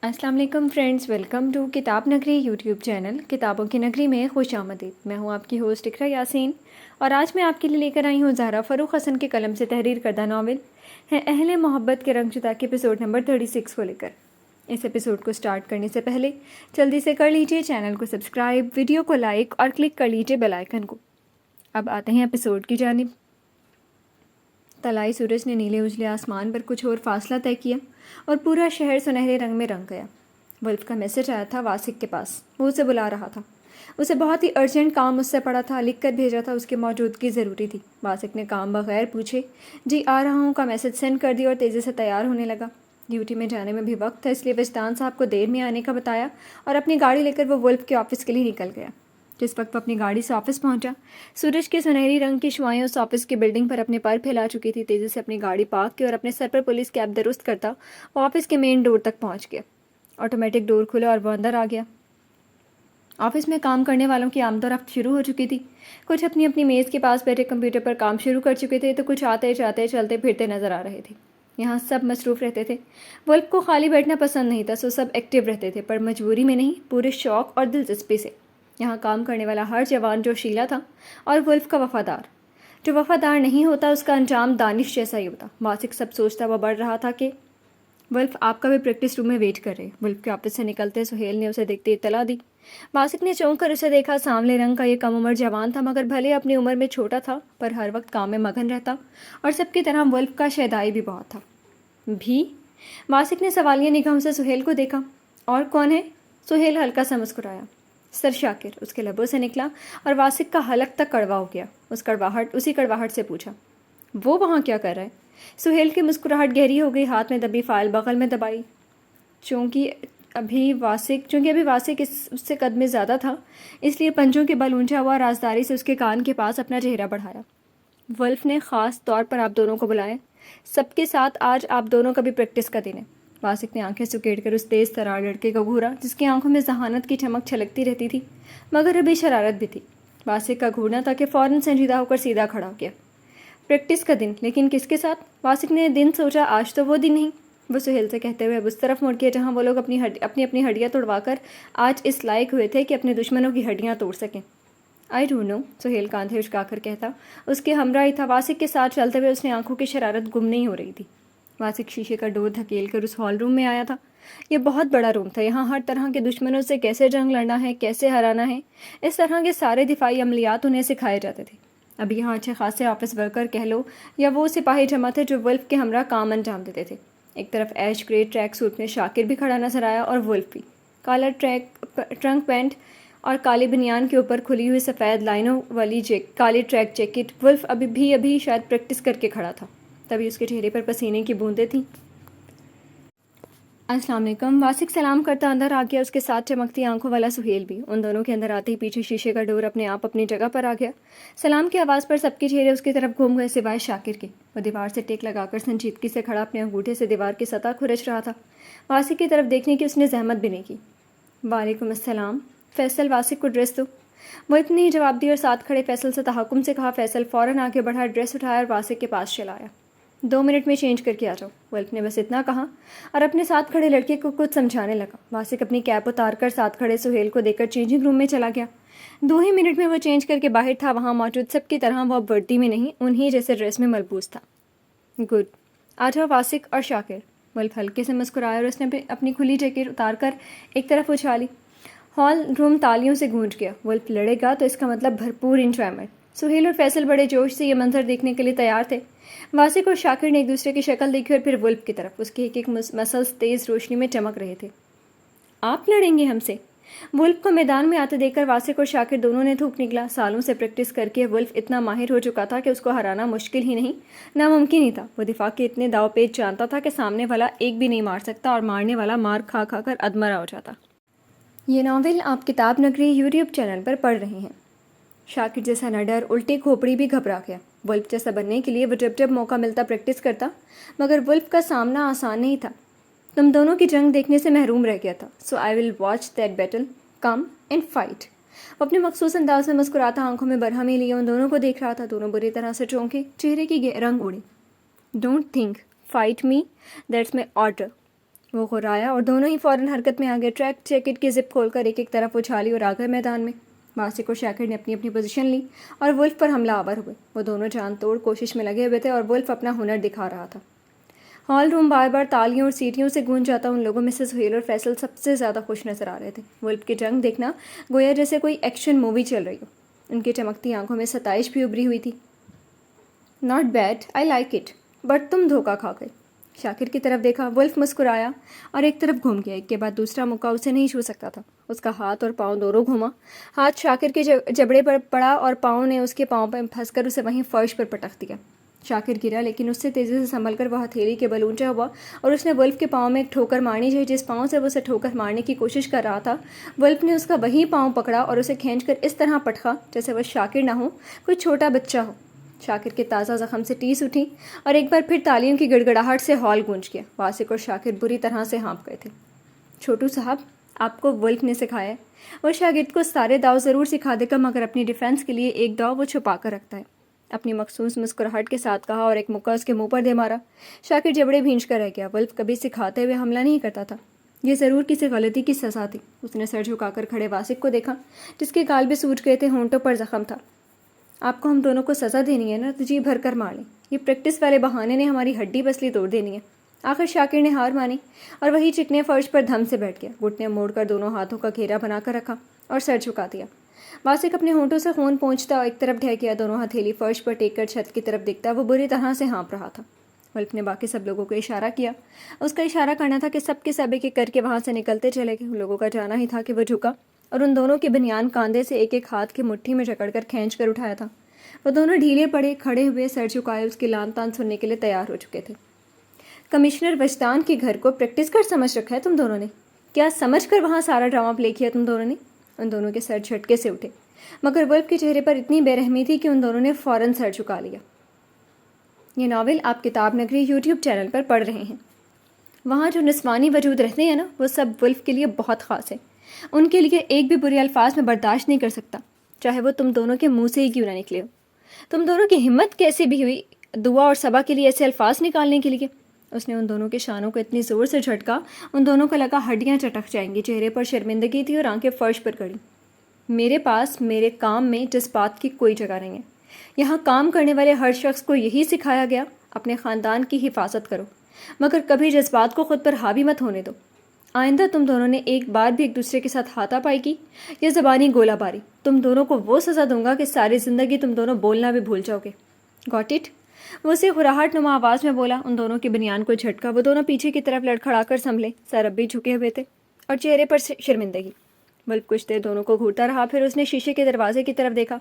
السلام علیکم friends, welcome to کتاب نگری یوٹیوب چینل کتابوں کی نگری میں خوش آمدید۔ میں ہوں آپ کی ہوسٹ اقرا یاسین اور آج میں آپ کے لیے لے کر آئی ہوں زہرا فروخ حسن کے قلم سے تحریر کردہ ناول ہے اہل محبت کے رنگ جدا کے ایپیسوڈ نمبر 36 کو لے کر۔ اس ایپیسوڈ کو سٹارٹ کرنے سے پہلے جلدی سے کر لیجئے چینل کو سبسکرائب، ویڈیو کو لائک اور کلک کر لیجئے بیل آئیکن کو۔ اب آتے ہیں ایپیسوڈ کی جانب۔ طلائی سورج نے نیلے اجلے آسمان پر کچھ اور فاصلہ طے کیا اور پورا شہر سنہرے رنگ میں رنگ گیا۔ ولف کا میسج آیا تھا واسق کے پاس، وہ اسے بلا رہا تھا۔ اسے بہت ہی ارجنٹ کام اس سے پڑا تھا، لکھ کر بھیجا تھا، اس کی موجودگی ضروری تھی۔ واسق نے کام بغیر پوچھے جی آ رہا ہوں کا میسج سینڈ کر دیا اور تیزی سے تیار ہونے لگا۔ ڈیوٹی میں جانے میں بھی وقت تھا، اس لیے وجدان صاحب کو دیر میں آنے کا بتایا اور اپنی گاڑی لے کر وہ ولف کے آفس کے لیے نکل گیا۔ جس وقت وہ اپنی گاڑی سے آفس پہنچا، سورج کے سنہری رنگ کی شعاعیں اس آفس کی بلڈنگ پر اپنے پر پھیلا چکی تھی۔ تیزی سے اپنی گاڑی پارک کی اور اپنے سر پر پولیس کیپ درست کرتا وہ آفس کے مین ڈور تک پہنچ گیا۔ آٹومیٹک ڈور کھلا اور وہ اندر آ گیا۔ آفس میں کام کرنے والوں کی آمد و رفت شروع ہو چکی تھی۔ کچھ اپنی اپنی میز کے پاس بیٹھے کمپیوٹر پر کام شروع کر چکے تھے تو کچھ آتے جاتے چلتے پھرتے نظر آ رہے تھے۔ یہاں سب مصروف رہتے تھے۔ ولف کو خالی بیٹھنا پسند نہیں تھا، سو سب ایکٹیو رہتے تھے، پر مجبوری میں نہیں، پورے شوق اور دلچسپی سے۔ یہاں کام کرنے والا ہر جوان جو شیلا تھا اور ولف کا وفادار۔ جو وفادار نہیں ہوتا اس کا انجام دانش جیسا ہی ہوتا۔ واسق سب سوچتا وہ بڑھ رہا تھا کہ ولف آپ کا بھی پریکٹس روم میں ویٹ کر رہے۔ ولف کے آفس سے نکلتے سہیل نے اسے دیکھتے اطلاع دی۔ واسق نے چونک کر اسے دیکھا۔ سانولے رنگ کا یہ کم عمر جوان تھا، مگر بھلے اپنی عمر میں چھوٹا تھا پر ہر وقت کام میں مگن رہتا اور سب کی طرح ولف کا شیدائی بھی بہت تھا۔ بھی واسق نے سوالیہ نگاہوں سے سہیل کو دیکھا۔ اور کون ہے؟ سہیل ہلکا سا مسکرایا۔ سر شاکر اس کے لبوں سے نکلا اور واسق کا حلق تک کڑوا ہو گیا۔ اسی کڑواہٹ سے پوچھا، وہ وہاں کیا کر رہا ہے؟ سہیل کی مسکراہٹ گہری ہو گئی، ہاتھ میں دبی فائل بغل میں دبائی۔ چونکہ ابھی واسق اس سے قد میں زیادہ تھا، اس لیے پنجوں کے بل اونچا ہوا، رازداری سے اس کے کان کے پاس اپنا چہرہ بڑھایا۔ ولف نے خاص طور پر آپ دونوں کو بلایا، سب کے ساتھ آج آپ دونوں کا بھی پریکٹس کا دن ہے۔ واسق نے آنکھیں سکیڑ کر اس تیز ترار لڑکے کو گھورا جس کی آنکھوں میں ذہانت کی چمک چھلکتی رہتی تھی، مگر ابھی شرارت بھی تھی۔ واسق کا گھورنا تھا کہ فوراً سنجیدہ ہو کر سیدھا کھڑا ہو گیا۔ پریکٹس کا دن، لیکن کس کے ساتھ؟ واسق نے دن سوچا، آج تو وہ دن نہیں۔ وہ سہیل سے کہتے ہوئے اب اس طرف مڑ گیا جہاں وہ لوگ اپنی ہڈیاں توڑوا کر آج اس لائق ہوئے تھے کہ اپنے دشمنوں کی ہڈیاں توڑ سکیں۔ آئی ڈونٹ نو، سہیل کاندھے اچکا کر کہتا۔ اس کے ہمراہ ہی تھا۔ واسق کے ساتھ چلتے ہوئے اس نے آنکھوں کی شرارت گم نہیں ہو رہی تھی۔ واسق شیشے کا ڈور دھکیل کر اس ہال روم میں آیا تھا۔ یہ بہت بڑا روم تھا، یہاں ہر طرح کے دشمنوں سے کیسے جنگ لڑنا ہے، کیسے ہرانا ہے، اس طرح کے سارے دفاعی عملیات انہیں سکھائے جاتے تھے۔ اب یہاں اچھے خاصے آفس ورکر کہہ لو یا وہ سپاہی جمع تھے جو ولف کے ہمراہ کام انجام دیتے تھے۔ ایک طرف ایش گرے ٹریک سوٹ میں شاکر بھی کھڑا نظر آیا اور ولف بھی، کالا ٹرنک پینٹ اور کالی بنیان کے اوپر کھلی ہوئی سفید لائنوں والی کالی ٹریک جیکٹ۔ ولف ابھی شاید پریکٹس کر کے کھڑا تھا، تبھی اس کے چہرے پر پسینے کی بوندیں تھیں۔ السلام علیکم، واسق سلام کرتا اندر آ گیا، اس کے ساتھ چمکتی آنکھوں والا سہیل بھی۔ ان دونوں کے اندر آتے ہی پیچھے شیشے کا ڈور اپنے آپ اپنی جگہ پر آ گیا۔ سلام کی آواز پر سب کے چہرے اس کی طرف گھوم گئے سوائے شاکر کے۔ وہ دیوار سے ٹیک لگا کر سنجیدگی سے کھڑا اپنے انگوٹھے سے دیوار کی سطح کھرچ رہا تھا۔ واسق کی طرف دیکھنے کی اس نے زحمت بھی نہیں کی۔ وعلیکم السلام فیصل، واسق کو ڈریس دو۔ وہ اتنی ہی جواب دی اور ساتھ کھڑے فیصل سے تحکم سے کہا۔ فیصل فوراً آگے بڑھا، ڈریس اٹھایا اور واسق کے پاس چلا آیا۔ 2 منٹ میں چینج کر کے آ جاؤ، ولف نے بس اتنا کہا اور اپنے ساتھ کھڑے لڑکے کو کچھ سمجھانے لگا۔ واسق اپنی کیپ اتار کر ساتھ کھڑے سہیل کو دے کر چینجنگ روم میں چلا گیا۔ 2 ہی منٹ میں وہ چینج کر کے باہر تھا۔ وہاں موجود سب کی طرح وہ اب وردی میں نہیں، انہی جیسے ڈریس میں ملبوس تھا۔ گڈ، آ جاؤ واسق اور شاکر۔ ولف ہلکے سے مسکرایا اور اس نے اپنی کھلی جیکٹ اتار کر ایک طرف اچھالی۔ ہال روم تالیوں سے گونج گیا۔ ولف لڑے گا تو اس کا مطلب بھرپور انجوائمنٹ۔ سہیل اور فیصل بڑے جوش سے یہ منظر دیکھنے کے لیے تیار تھے۔ واسق اور شاکر نے ایک دوسرے کی شکل دیکھی اور پھر ولف کی طرف۔ اس کے ایک مسلز تیز روشنی میں چمک رہے تھے۔ آپ لڑیں گے ہم سے؟ ولف کو میدان میں آتے دیکھ کر واسق اور شاکر دونوں نے تھوک نکلا۔ سالوں سے پریکٹس کر کے ولف اتنا ماہر ہو چکا تھا کہ اس کو ہرانا مشکل ہی نہیں، ناممکن ہی تھا۔ وہ دفاع کے اتنے داؤ پیچ جانتا تھا کہ سامنے والا ایک بھی نہیں مار سکتا اور مارنے والا مار کھا کھا کر ادمرا ہو جاتا۔ یہ ناول آپ کتاب نگری یوٹیوب چینل پر پڑھ رہے ہیں۔ شاکر جیسا نڈر الٹی کھوپڑی بھی گھبرا گیا۔ ولف جیسا بننے کے لیے وہ جب موقع ملتا پریکٹس کرتا، مگر ولف کا سامنا آسان نہیں تھا۔ تم دونوں کی جنگ دیکھنے سے محروم رہ گیا تھا۔ So I will watch that battle, come and fight. وہ اپنے مخصوص انداز میں مسکراتا آنکھوں میں برہمی لیے ان دونوں کو دیکھ رہا تھا۔ دونوں بری طرح سے چونکے، چہرے کی رنگ اڑی۔ Don't think, fight me, that's my order. وہ غرایا اور دونوں ہی فوراً حرکت میں آ گئے. ٹریک جیکٹ کی زپ کھول کر ایک ایک طرف اچھالی اور آ گئے میدان میں. واسق اور شاکر نے اپنی اپنی پوزیشن لی اور ولف پر حملہ آور ہوئے. وہ دونوں جان توڑ کوشش میں لگے ہوئے تھے اور ولف اپنا ہنر دکھا رہا تھا. ہال روم بار بار تالیوں اور سیٹیوں سے گونج جاتا. ان لوگوں میں سے سہیل اور فیصل سب سے زیادہ خوش نظر آ رہے تھے. ولف کی جنگ دیکھنا گویا جیسے کوئی ایکشن مووی چل رہی ہو. ان کی چمکتی آنکھوں میں ستائش بھی ابری ہوئی تھی. Not bad, I like it, but تم دھوکہ کھا گئے. شاکر کی طرف دیکھا. ولف مسکرایا اور ایک طرف گھوم گیا. ایک کے بعد دوسرا موقع اسے نہیں چھو سکتا تھا. اس کا ہاتھ اور پاؤں دونوں گھوما. ہاتھ شاکر کے جبڑے پر پڑا اور پاؤں نے اس کے پاؤں پر پھنس کر اسے وہیں فرش پر پٹک دیا. شاکر گرا لیکن اس سے تیزی سے سنبھل کر وہ ہتھیلی کے بل اونچا ہوا اور اس نے ولف کے پاؤں میں ایک ٹھوکر مارنی چاہیے. جس پاؤں سے وہ اسے ٹھوکر مارنے کی کوشش کر رہا تھا, ولف نے اس کا وہی پاؤں پکڑا اور اسے کھینچ کر اس طرح پٹکا جیسے وہ شاکر نہ ہو, کوئی چھوٹا بچہ ہو. شاکر کے تازہ زخم سے ٹیس اٹھی اور ایک بار پھر تالیوں کی گڑگڑاہٹ سے ہال گونج گیا. واسق اور شاکر بری طرح سے ہانپ گئے تھے. چھوٹو صاحب, آپ کو ولف نے سکھایا ہے. وہ شاگرد کو سارے داؤ ضرور سکھا دے گا مگر اپنی ڈیفینس کے لیے ایک داؤ وہ چھپا کر رکھتا ہے. اپنی مخصوص مسکراہٹ کے ساتھ کہا اور ایک مکہ اس کے منہ پر دے مارا. شاکر جبڑے بھینچ کر رہ گیا. ولف کبھی سکھاتے ہوئے حملہ نہیں کرتا تھا. یہ ضرور کسی غلطی کی سزا تھی. اس نے سر جھکا کر کھڑے واسق کو دیکھا جس کے گال بھی سوج گئے تھے, ہونٹوں پر زخم تھا. آپ کو ہم دونوں کو سزا دینی ہے نا, تو جی بھر کر مار لیں. یہ پریکٹس والے بہانے نے ہماری ہڈی پسلی توڑ دینی ہے. آخر شاکر نے ہار مانی اور وہی چکنے فرش پر دھم سے بیٹھ گیا. گھٹنے موڑ کر دونوں ہاتھوں کا گھیرا بنا کر رکھا اور سر جھکا دیا. واسق اپنے ہونٹوں سے خون پہنچتا اور ایک طرف ڈھہ گیا. دونوں ہتھیلی فرش پر ٹیک کر چھت کی طرف دیکھتا. وہ بری طرح سے ہانپ رہا تھا. ولف نے باقی سب لوگوں کو اشارہ کیا. اس کا اشارہ کرنا تھا کہ سب کے سب ایک کر کے وہاں سے نکلتے چلے گئے. ان لوگوں کا جانا ہی تھا کہ وہ جھکا اور ان دونوں کے بنیان کاندھے سے ایک ایک ہاتھ کی مٹھی میں جکڑ کر کھینچ کر اٹھایا تھا. وہ دونوں ڈھیلے پڑے کھڑے ہوئے, سر جھکائے اس کی لان تان سننے کے لیے تیار ہو چکے تھے. کمشنر وجدان کے گھر کو پریکٹس کر سمجھ رکھا ہے تم دونوں نے. کیا سمجھ کر وہاں سارا ڈرامہ پلے کیا تم دونوں نے. ان دونوں کے سر جھٹکے سے اٹھے مگر ولف کے چہرے پر اتنی بے رحمی تھی کہ ان دونوں نے فوراً سر جھکا لیا. یہ ناول آپ کتاب نگری یوٹیوب چینل پر پڑھ رہے ہیں. وہاں جو نسوانی وجود رہتے ہیں نا, وہ سب ولف کے لیے بہت خاص ہے. ان کے لیے ایک بھی برے الفاظ میں برداشت نہیں کر سکتا, چاہے وہ تم دونوں کے منہ سے ہی کیوں نہ نکلے ہو. تم دونوں کی ہمت کیسی بھی ہوئی دعا اور صبا کے لیے ایسے الفاظ نکالنے کے لیے. اس نے ان دونوں کے شانوں کو اتنی زور سے جھٹکا ان دونوں کو لگا ہڈیاں چٹک جائیں گی. چہرے پر شرمندگی تھی اور آنکھیں فرش پر گڑی. میرے پاس میرے کام میں جذبات کی کوئی جگہ نہیں ہے. یہاں کام کرنے والے ہر شخص کو یہی سکھایا گیا, اپنے خاندان کی حفاظت کرو مگر کبھی جذبات کو خود پر حاوی مت ہونے دو. آئندہ تم دونوں نے ایک بار بھی ایک دوسرے کے ساتھ ہاتھا پائی کی یا زبانی گولہ باری, تم دونوں کو وہ سزا دوں گا کہ ساری زندگی تم دونوں بولنا بھی بھول جاؤ گے. Got it. وہ اسے غراہٹ نما آواز میں بولا. ان دونوں کے بنیان کو جھٹکا. وہ دونوں پیچھے کی طرف لڑکھڑا کر سنبھلے. سر اب بھی جھکے ہوئے تھے اور چہرے پر شرمندگی. ولف کچھ دیر دونوں کو گھورتا رہا, پھر اس نے شیشے کے دروازے کی طرف دیکھا.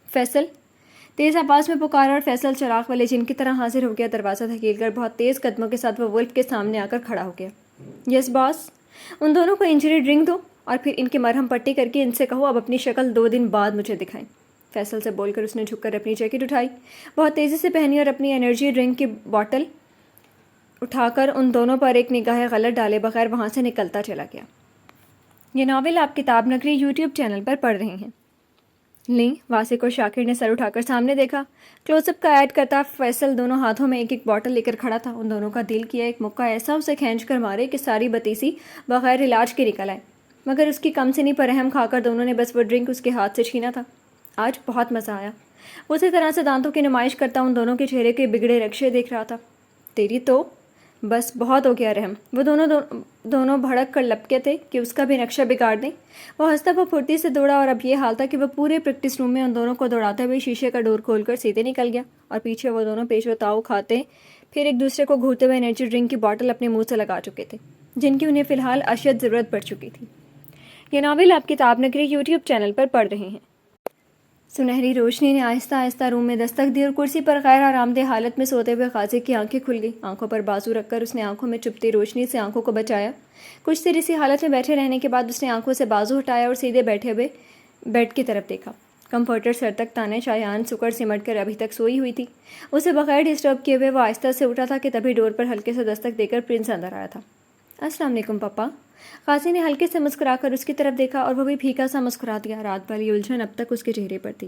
فیصل, تیز آواز میں پکارا اور فیصل چراغ والے جن کی طرح حاضر ہو گیا. دروازہ دھکیل کر بہت تیز قدموں کے ساتھ وہ ولف کے سامنے آ کر کھڑا ہو گیا. یس باس. ان دونوں کو انجری ڈرنک دو اور پھر ان کی مرہم پٹی کر کے ان سے کہو اب اپنی شکل 2 دن بعد مجھے دکھائیں. فیصل سے بول کر اس نے جھک کر اپنی جیکٹ اٹھائی, بہت تیزی سے پہنی اور اپنی انرجی ڈرنک کی بوتل اٹھا کر ان دونوں پر ایک نگاہ غلط ڈالے بغیر وہاں سے نکلتا چلا گیا. یہ ناول آپ کتاب نگری یوٹیوب چینل پر پڑھ رہے ہیں. لیں. واسق اور شاکر نے سر اٹھا کر سامنے دیکھا. کلوز اپ کا ایڈ کرتا فیصل دونوں ہاتھوں میں ایک ایک بوتل لے کر کھڑا تھا. ان دونوں کا دل کیا ایک مکہ ایسا اسے کھینچ کر مارے کہ ساری بتیسی بغیر علاج کے نکل آئے, مگر اس کی کم سنی پر رحم کھا کر دونوں نے بس وہ ڈرنک اس کے ہاتھ سے چھینا تھا. آج بہت مزہ آیا. اسی طرح سے دانتوں کی نمائش کرتا ان دونوں کے چہرے کے بگڑے نقشے دیکھ رہا تھا. تیری تو بس بہت ہو گیا رحم. وہ دونوں بھڑک کر لپکے تھے کہ اس کا بھی نقشہ بگاڑ دیں. وہ ہنستا وہ پھرتی سے دوڑا اور اب یہ حال تھا کہ وہ پورے پریکٹس روم میں ان دونوں کو دوڑاتے ہوئے شیشے کا ڈور کھول کر سیدھے نکل گیا اور پیچھے وہ دونوں پیش و تاؤ کھاتے پھر ایک دوسرے کو گھورتے ہوئے انرجی ڈرنک کی بوتل اپنے منہ سے لگا چکے تھے جن کی انہیں فی الحال اشد ضرورت پڑ چکی تھی. یہ ناول آپ کتاب نگری یوٹیوب چینل پر پڑھ رہے ہیں. سنہری روشنی نے آہستہ آہستہ روم میں دستک دی اور کرسی پر غیر آرام دہ حالت میں سوتے ہوئے قاضی کی آنکھیں کھل گئی. آنکھوں پر بازو رکھ کر اس نے آنکھوں میں چپتی روشنی سے آنکھوں کو بچایا. کچھ دیر اسی حالت میں بیٹھے رہنے کے بعد اس نے آنکھوں سے بازو ہٹایا اور سیدھے بیٹھے ہوئے بیڈ کی طرف دیکھا. کمفرٹر سر تک تانے شایان سکڑ سمٹ کر ابھی تک سوئی ہوئی تھی. اسے بغیر ڈسٹرب کیے ہوئے وہ آہستہ سے اٹھا تھا کہ تبھی ڈور پر ہلکے سے دستک دے کر پرنس اندر آیا تھا. السلام علیکم پپا. قاضی نے ہلکے سے مسکرا کر اس کی طرف دیکھا اور وہ بھی پھیکا سا مسکرا دیا. رات والی الجھن اب تک اس کے چہرے پر تھی.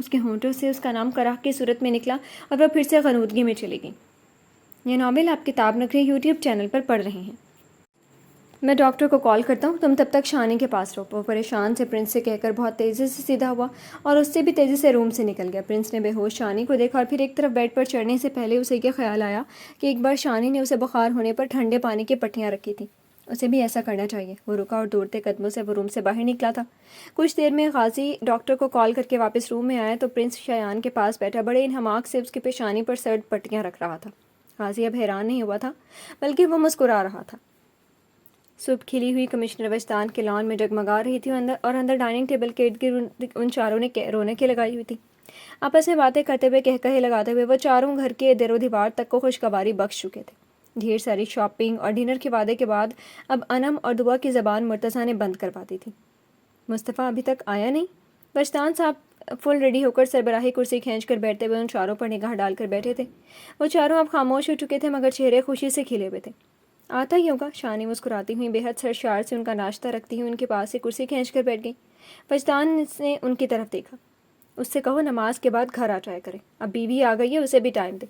اس کے ہونٹوں سے اس کا نام کراہ کی صورت میں نکلا اور وہ پھر سے غنودگی میں چلی گئی۔ یہ ناول آپ کتاب نگری یوٹیوب چینل پر پڑھ رہے ہیں۔ میں ڈاکٹر کو کال کرتا ہوں، تم تب تک شانی کے پاس رہو۔ وہ پریشان سے پرنس سے کہہ کر بہت تیزی سے سیدھا ہوا اور اس سے بھی تیزی سے روم سے نکل گیا۔ پرنس نے بے ہوش شانی کو دیکھا اور پھر ایک طرف بیڈ پر چڑھنے سے پہلے اسے یہ خیال آیا کہ ایک بار شانی نے اسے بخار ہونے پر ٹھنڈے پانی کی پٹیاں رکھی تھیں، اسے بھی ایسا کرنا چاہیے۔ وہ رکا اور دوڑتے قدموں سے وہ روم سے باہر نکلا تھا۔ کچھ دیر میں غازی ڈاکٹر کو کال کر کے واپس روم میں آیا تو پرنس شایان کے پاس بیٹھا بڑے انہماک سے اس کی پیشانی پر سرد پٹیاں رکھ رہا تھا۔ غازی اب حیران نہیں ہوا تھا بلکہ وہ مسکرا رہا تھا۔ صبح کھلی ہوئی کمشنر وجدان کے لان میں جگمگا رہی تھی اور اندر ڈائننگ ٹیبل کے ارد گرد ان چاروں نے رونقیں لگائی ہوئی تھی۔ آپس میں باتیں کرتے ہوئے کہے لگاتے ہوئے وہ چاروں گھر کے در و دیوار تک کو خوشگواری بخش چکے تھے۔ ڈھیر ساری شاپنگ اور ڈنر کے وعدے کے بعد اب انم اور دعا کی زبان مرتضیٰ نے بند کروا دی تھی۔ مصطفیٰ ابھی تک آیا نہیں؟ وجدان صاحب فل ریڈی ہو کر سربراہی کرسی کھینچ کر بیٹھتے ہوئے ان چاروں پر نگاہ ڈال کر بیٹھے تھے۔ وہ چاروں اب خاموش ہو چکے تھے مگر چہرے خوشی سے کھلے ہوئے تھے۔ آتا ہی ہوگا، شانی مسکراتی ہوئی بے حد سرشار سے ان کا ناشتہ رکھتی ہوئی ان کے پاس سے کرسی کھینچ کر بیٹھ گئی۔ وجدان نے ان کی طرف دیکھا۔ اس سے کہو نماز کے بعد گھر آ جایا کرے، اب بیوی آ گئی ہے، اسے بھی ٹائم دے،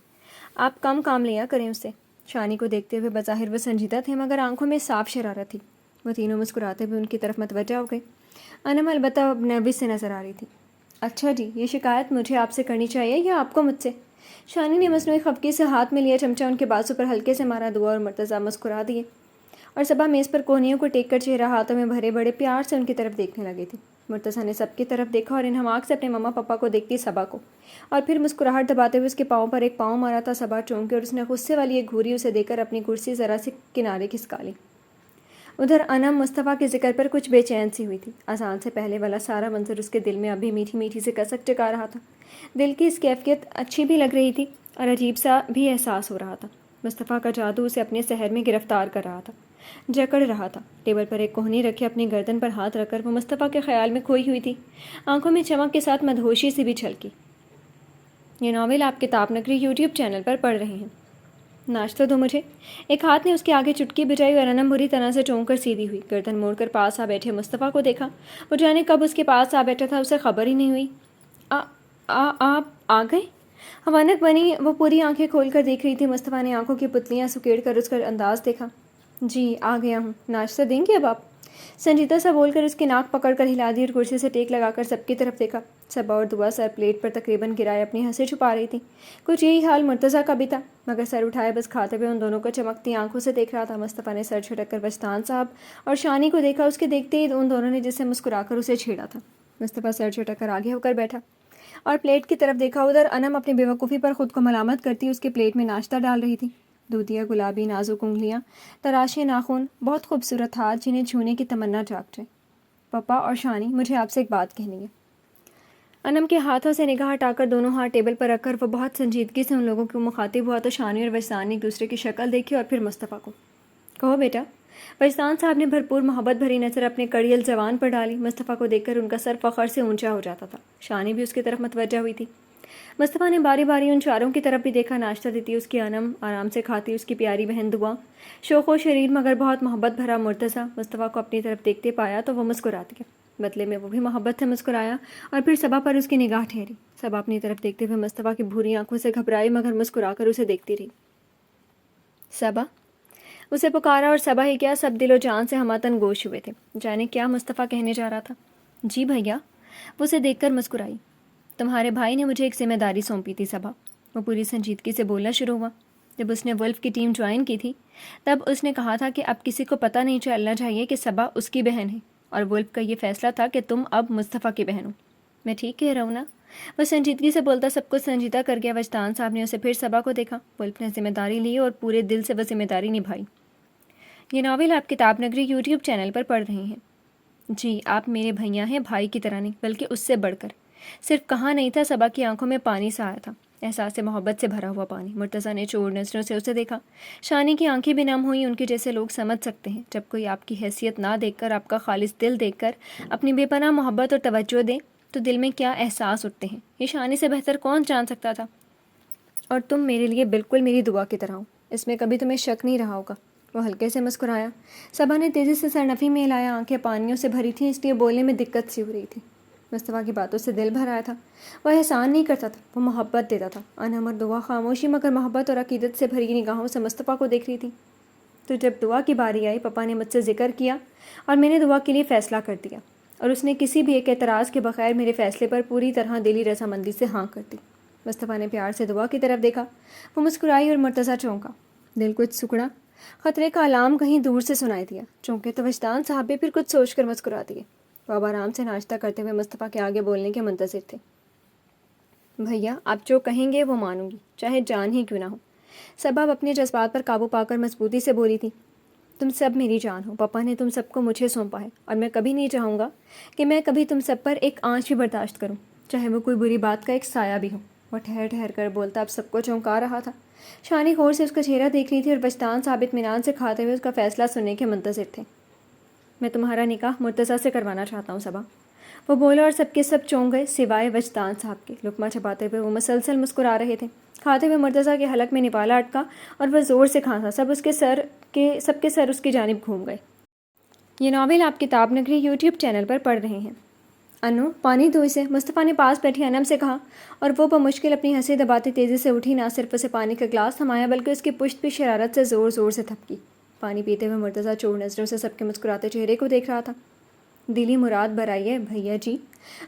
آپ کم کام لیا کریں اس سے۔ شانی کو دیکھتے ہوئے بظاہر وہ سنجیدہ تھے مگر آنکھوں میں صاف شرارت تھی۔ وہ تینوں مسکراتے ہوئے ان کی طرف متوجہ ہو گئے۔ انم البتہ اب نروس سے نظر آ رہی تھی۔ اچھا جی، یہ شکایت مجھے آپ سے کرنی چاہیے یا آپ کو مجھ سے؟ شانی نے مصنوعی خفگی سے ہاتھ میں لیا چمچہ ان کے بازو پر ہلکے سے مارا۔ دعا اور مرتضیٰ مسکرا دیے اور صبا میز پر کوہنیوں کو ٹیک کر چہرہ ہاتھوں میں بھرے بڑے پیار سے ان کی طرف دیکھنے لگی تھی۔ مرتضیٰ نے سب کی طرف دیکھا اور انہماک سے اپنے مما پاپا کو دیکھتی صبا کو، اور پھر مسکراہٹ دباتے ہوئے اس کے پاؤں پر ایک پاؤں مارا تھا۔ صبا چونکی اور اس نے غصے والی ایک گھوری اسے دے کر اپنی کرسی ذرا سے کنارے کھسکا لی۔ ادھر انم مصطفیٰ کے ذکر پر کچھ بے چین سی ہوئی تھی۔ اذان سے پہلے والا سارا منظر اس کے دل میں ابھی میٹھی میٹھی سے کسک ٹکا رہا تھا۔ دل کی اس کیفیت اچھی بھی لگ رہی تھی اور عجیب سا بھی احساس ہو رہا تھا۔ مصطفیٰ کا جادو اسے اپنے سحر میں گرفتار کر رہا تھا، جکڑ رہا تھا۔ ٹیبل پر ایک کوہنی رکھے اپنی گردن پر ہاتھ رکھ کر وہ مصطفیٰ کے خیال میں کھوئی ہوئی تھی۔ آنکھوں میں چمک کے ساتھ مدہوشی سی بھی چھلکی۔ یہ ناول آپ کتاب نگری یوٹیوب چینل پر پڑھ رہے ہیں۔ ناشتہ دو مجھے۔ ایک ہاتھ نے اس کے آگے چٹکی بجائی اور انم بری طرح سے چونک کر سیدھی ہوئی، گردن موڑ کر پاس آ بیٹھے مصطفیٰ کو دیکھا۔ وہ جانے کب اس کے پاس آ بیٹھا تھا اسے خبر ہی نہیں ہوئی۔ آپ آ گئے؟ حوانک بنی وہ پوری آنکھیں کھول کر دیکھ رہی تھی۔ مصطفیٰ نے آنکھوں کی پتلیاں سکیڑ کر اس کا انداز دیکھا۔ جی آ گیا ہوں، ناشتہ دیں گے اب آپ؟ سنجیدہ سا بول کر اس کی ناک پکڑ کر ہلا دی اور کرسی سے ٹیک لگا کر سب کی طرف دیکھا۔ صبا اور دعا سر پلیٹ پر تقریباً گرائے اپنی ہنسی چھپا رہی تھی۔ کچھ یہی حال مرتضیٰ کا بھی تھا مگر سر اٹھائے بس کھاتے ہوئے ان دونوں کو چمکتی آنکھوں سے دیکھ رہا تھا۔ مصطفیٰ نے سر جھٹک کر وجدان صاحب اور شانی کو دیکھا۔ اس کے دیکھتے ہی ان دونوں نے جسے مسکرا کر اسے چھیڑا تھا۔ مصطفیٰ سر جھٹک کر آگے ہو کر بیٹھا اور پلیٹ کی طرف دیکھا۔ ادھر انم اپنی بے وقوفی پر خود کو ملامت کرتی اس کے پلیٹ میں ناشتہ ڈال رہی تھی۔ دودھیا گلابی نازک انگلیاں، تراشے ناخن، بہت خوبصورت ہاتھ جنہیں چھونے کی تمنا جاگ جائے۔ پپا اور شانی، مجھے آپ سے ایک بات کہنی ہے۔ انم کے ہاتھوں سے نگاہ ہٹا کر دونوں ہاتھ ٹیبل پر رکھ کر وہ بہت سنجیدگی سے ان لوگوں کو مخاطب ہوا تو شانی اور وجدان نے ایک دوسرے کی شکل دیکھی اور پھر مصطفیٰ کو۔ کہو بیٹا۔ وجدان صاحب نے بھرپور محبت بھری نظر اپنے کڑیل زبان پر ڈالی۔ مصطفیٰ کو دیکھ کر ان کا سر فخر سے اونچا ہو جاتا تھا۔ شانی بھی اس کی طرف متوجہ ہوئی تھی۔ مصطفیٰ نے باری باری ان چاروں کی طرف بھی دیکھا۔ ناشتہ دیتی اس کی انم، آرام سے کھاتی اس کی پیاری بہن دعا، شوق و شریر مگر بہت محبت بھرا مرتضیٰ۔ مصطفیٰ کو اپنی طرف دیکھتے پایا تو وہ مسکرا دیا۔ بدلے میں وہ بھی محبت سے مسکرایا اور پھر صبا پر اس کی نگاہ ٹھہری۔ صبا اپنی طرف دیکھتے ہوئے مصطفیٰ کی بھوری آنکھوں سے گھبرائی مگر مسکرا کر اسے دیکھتی رہی۔ صبا اسے پکارا اور صبا ہی کیا سب دل و جان سے ہماتن گوش ہوئے تھے۔ جانے کیا مصطفیٰ کہنے جا رہا تھا۔ جی بھیا، وہ اسے دیکھ کر مسکرائی۔ تمہارے بھائی نے مجھے ایک ذمہ داری سونپی تھی صبا، وہ پوری سنجیدگی سے بولنا شروع ہوا۔ جب اس نے ولف کی ٹیم جوائن کی تھی تب اس نے کہا تھا کہ اب کسی کو پتہ نہیں چلنا چاہیے کہ صبا اس کی بہن ہے، اور ولف کا یہ فیصلہ تھا کہ تم اب مصطفیٰ کی بہن ہو۔ میں ٹھیک کہہ رہا ہوں نا؟ وہ سنجیدگی سے بولتا سب کچھ سنجیدہ کر گیا۔ وجدان صاحب نے اسے پھر صبا کو دیکھا۔ ولف نے ذمہ داری لی اور پورے دل سے وہ ذمہ داری نبھائی۔ یہ ناول آپ کتاب نگری یوٹیوب چینل پر پڑھ رہے ہیں۔ جی آپ میرے بھیا ہیں، بھائی کی طرح نہیں بلکہ اس سے بڑھ کر۔ صرف کہا نہیں تھا، صبا کی آنکھوں میں پانی سا آیا تھا، احساس محبت سے بھرا ہوا پانی۔ مرتضیٰ نے چور نظروں سے اسے دیکھا۔ شانی کی آنکھیں بھی نم ہوئیں۔ ان کے جیسے لوگ سمجھ سکتے ہیں جب کوئی آپ کی حیثیت نہ دیکھ کر، آپ کا خالص دل دیکھ کر اپنی بے پناہ محبت اور توجہ دے تو دل میں کیا احساس اٹھتے ہیں، یہ شانی سے بہتر کون جان سکتا تھا۔ اور تم میرے لیے بالکل میری دعا کی طرح ہو، اس میں کبھی تمہیں شک نہیں رہا ہوگا۔ وہ ہلکے سے مسکرایا۔ صبا نے تیزی سے سرنفی میں ہلایا، آنکھیں پانیوں سے بھری تھیں اس لیے بولنے میں دقت سی ہو رہی تھی۔ مصطفیٰ کی باتوں سے دل بھر آیا تھا۔ وہ احسان نہیں کرتا تھا، وہ محبت دیتا تھا۔ انہم اور دعا خاموشی مگر محبت اور عقیدت سے بھری نگاہوں سے مصطفیٰ کو دیکھ رہی تھی۔ تو جب دعا کی باری آئی، پاپا نے مجھ سے ذکر کیا اور میں نے دعا کے لیے فیصلہ کر دیا، اور اس نے کسی بھی ایک اعتراض کے بغیر میرے فیصلے پر پوری طرح دلی رضامندی سے ہاں کر دی۔ مصطفیٰ نے پیار سے دعا کی طرف دیکھا۔ وہ مسکرائی اور مرتضیٰ چونکا۔ دل کچھ سکڑا، خطرے کا الارم کہیں دور سے سنائی دیا۔ چونکے تو وجدان صاحب بھی پھر کچھ سوچ کر مسکرا دیے۔ وہ اب آرام سے ناشتہ کرتے ہوئے مصطفیٰ کے آگے بولنے کے منتظر تھے۔ بھیا، آپ جو کہیں گے وہ مانوں گی، چاہے جان ہی کیوں نہ ہو۔ سبا اپنے جذبات پر قابو پا کر مضبوطی سے بولی تھی۔ تم سب میری جان ہو، پاپا نے تم سب کو مجھے سونپا ہے، اور میں کبھی نہیں چاہوں گا کہ میں کبھی تم سب پر ایک آنچ بھی برداشت کروں، چاہے وہ کوئی بری بات کا ایک سایہ بھی ہو۔ وہ ٹھہر ٹھہر کر بولتا اب سب کو چونکا رہا تھا۔ شانی غور سے اس کا چہرہ دیکھ رہی تھی اور وجدان صاحب اطمینان سے کھاتے ہوئے اس کا فیصلہ سننے کے منتظر تھے۔ میں تمہارا نکاح مرتضیٰ سے کروانا چاہتا ہوں سبا، وہ بولا، اور سب کے سب چونک گئے سوائے وجدان صاحب کے۔ لقمہ چباتے ہوئے وہ مسلسل مسکرا رہے تھے۔ کھاتے ہوئے مرتضیٰ کے حلق میں نوالا اٹکا اور وہ زور سے کھانسا۔ سب کے سر اس کی جانب گھوم گئے۔ یہ ناول آپ کتاب نگری یوٹیوب چینل پر پڑھ رہے ہیں۔ انو، پانی دو اسے، مصطفیٰ نے پاس بیٹھی انم سے کہا، اور وہ بمشکل اپنی ہنسی دباتی تیزی سے اٹھی، نہ صرف اسے پانی کا گلاس تھمایا بلکہ اس کی پشت بھی شرارت سے زور زور سے تھپکی۔ پانی پیتے ہوئے مرتضیٰ چور نظروں سے سب کے مسکراتے چہرے کو دیکھ رہا تھا۔ دلی مراد برائیے بھیا جی۔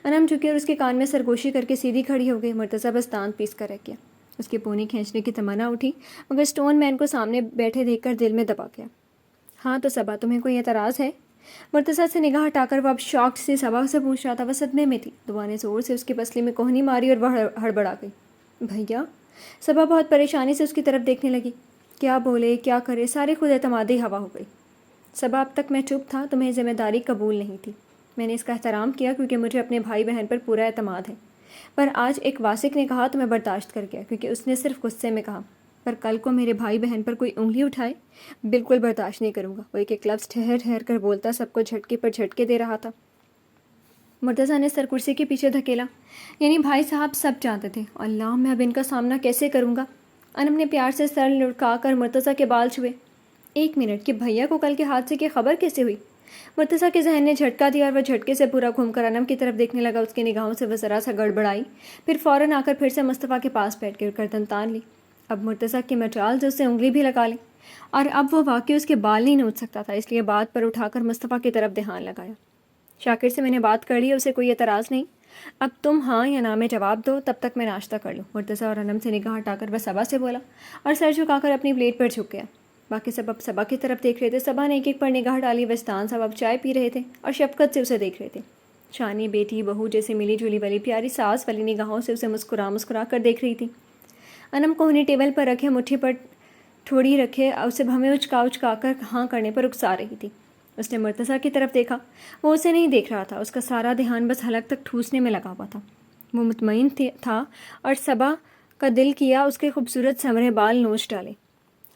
انم جھکی اور اس کے کان میں سرگوشی کر کے سیدھی کھڑی ہو گئی۔ مرتضیٰ بس دانت پیس کر رہ گیا۔ اس کی پونی کھینچنے کی تمنا اٹھی مگر سٹون مین کو سامنے بیٹھے دیکھ کر دل میں دبا گیا۔ ہاں تو صبا، تمہیں کوئی اعتراض ہے؟ مرتضیٰ سے نگاہ ہٹا کر وہ اب شاکڈ سی صبا سے پوچھ رہا تھا۔ وہ صدمے میں تھی۔ دعا نے زور سے اس کی پسلی میں کوہنی ماری اور وہ ہڑبڑا گئی۔ بھیا؟ صبا بہت پریشانی سے اس کی طرف دیکھنے لگی۔ کیا بولے کیا کرے، ساری خود اعتمادی ہوا ہو گئی۔ صبا، اب تک میں چپ تھا، تمہیں ذمہ داری قبول نہیں تھی۔ میں نے اس کا احترام کیا کیونکہ مجھے اپنے بھائی بہن پر پورا اعتماد ہے، پر آج ایک واسق نے کہا تو میں برداشت کر گیا کیونکہ اس نے صرف غصے میں کہا، پر کل کو میرے بھائی بہن پر کوئی انگلی اٹھائے بالکل برداشت نہیں کروں گا۔ وہ ایک لفظ ٹھہر ٹھہر کر بولتا سب کو جھٹکے پر جھٹکے دے رہا تھا۔ مرتضیٰ نے سر کرسی کے پیچھے دھکیلا۔ یعنی بھائی صاحب سب جانتے تھے؟ اللہ، میں اب ان کا سامنا کیسے کروں گا؟ انم نے پیار سے سر لڑکا کر مرتضیٰ کے بال چھوئے۔ ایک منٹ، کہ بھیا کو کل کے حادثے کی خبر کیسے ہوئی؟ مرتضیٰ کے ذہن نے جھٹکا دیا اور وہ جھٹکے سے پورا گھوم کر انم کی طرف دیکھنے لگا۔ اس کی نگاہوں سے وہ ذرا سا گڑبڑائی، پھر فوراً آ کر پھر سے مصطفیٰ کے پاس بیٹھ کے گردن تان لی۔ اب مرتضیٰ کی مجال جو اسے انگلی بھی لگا لے، اور اب وہ واقعی اس کے بال نہیں نوچ سکتا تھا، اس لیے بات پر اٹھا کر مصطفیٰ کی طرف دھیان لگایا۔ شاکر سے میں نے بات کر لی، اسے کوئی اعتراض نہیں، اب تم ہاں یا نہ میں جواب دو، تب تک میں ناشتہ کر لوں۔ مرتضیٰ اور انم سے نگاہ ہٹا کر وہ صبا سے بولا اور سر جھکا کر اپنی پلیٹ پر جھک گیا۔ باقی سب اب صبا کی طرف دیکھ رہے تھے۔ صبا نے ایک ایک پر نگاہ ڈالی۔ وجدان صاحب اب چائے پی رہے تھے اور شفقت سے اسے دیکھ رہے تھے۔ شانی بیٹی بہو جیسے ملی جلی والی پیاری ساس والی نگاہوں سے اسے مسکرا کر دیکھ رہی تھی۔ انم کوہنی ٹیبل پر رکھے مٹھی پر ٹھوڑی رکھے اسے بھویں اچکا کر ہاں کرنے پر اکسا رہی تھی۔ اس نے مرتضیٰ کی طرف دیکھا، وہ اسے نہیں دیکھ رہا تھا، اس کا سارا دھیان بس حلق تک ٹھوسنے میں لگا ہوا تھا۔ وہ مطمئن تھا اور صبا کا دل کیا اس کے خوبصورت سمرے بال نوچ ڈالے۔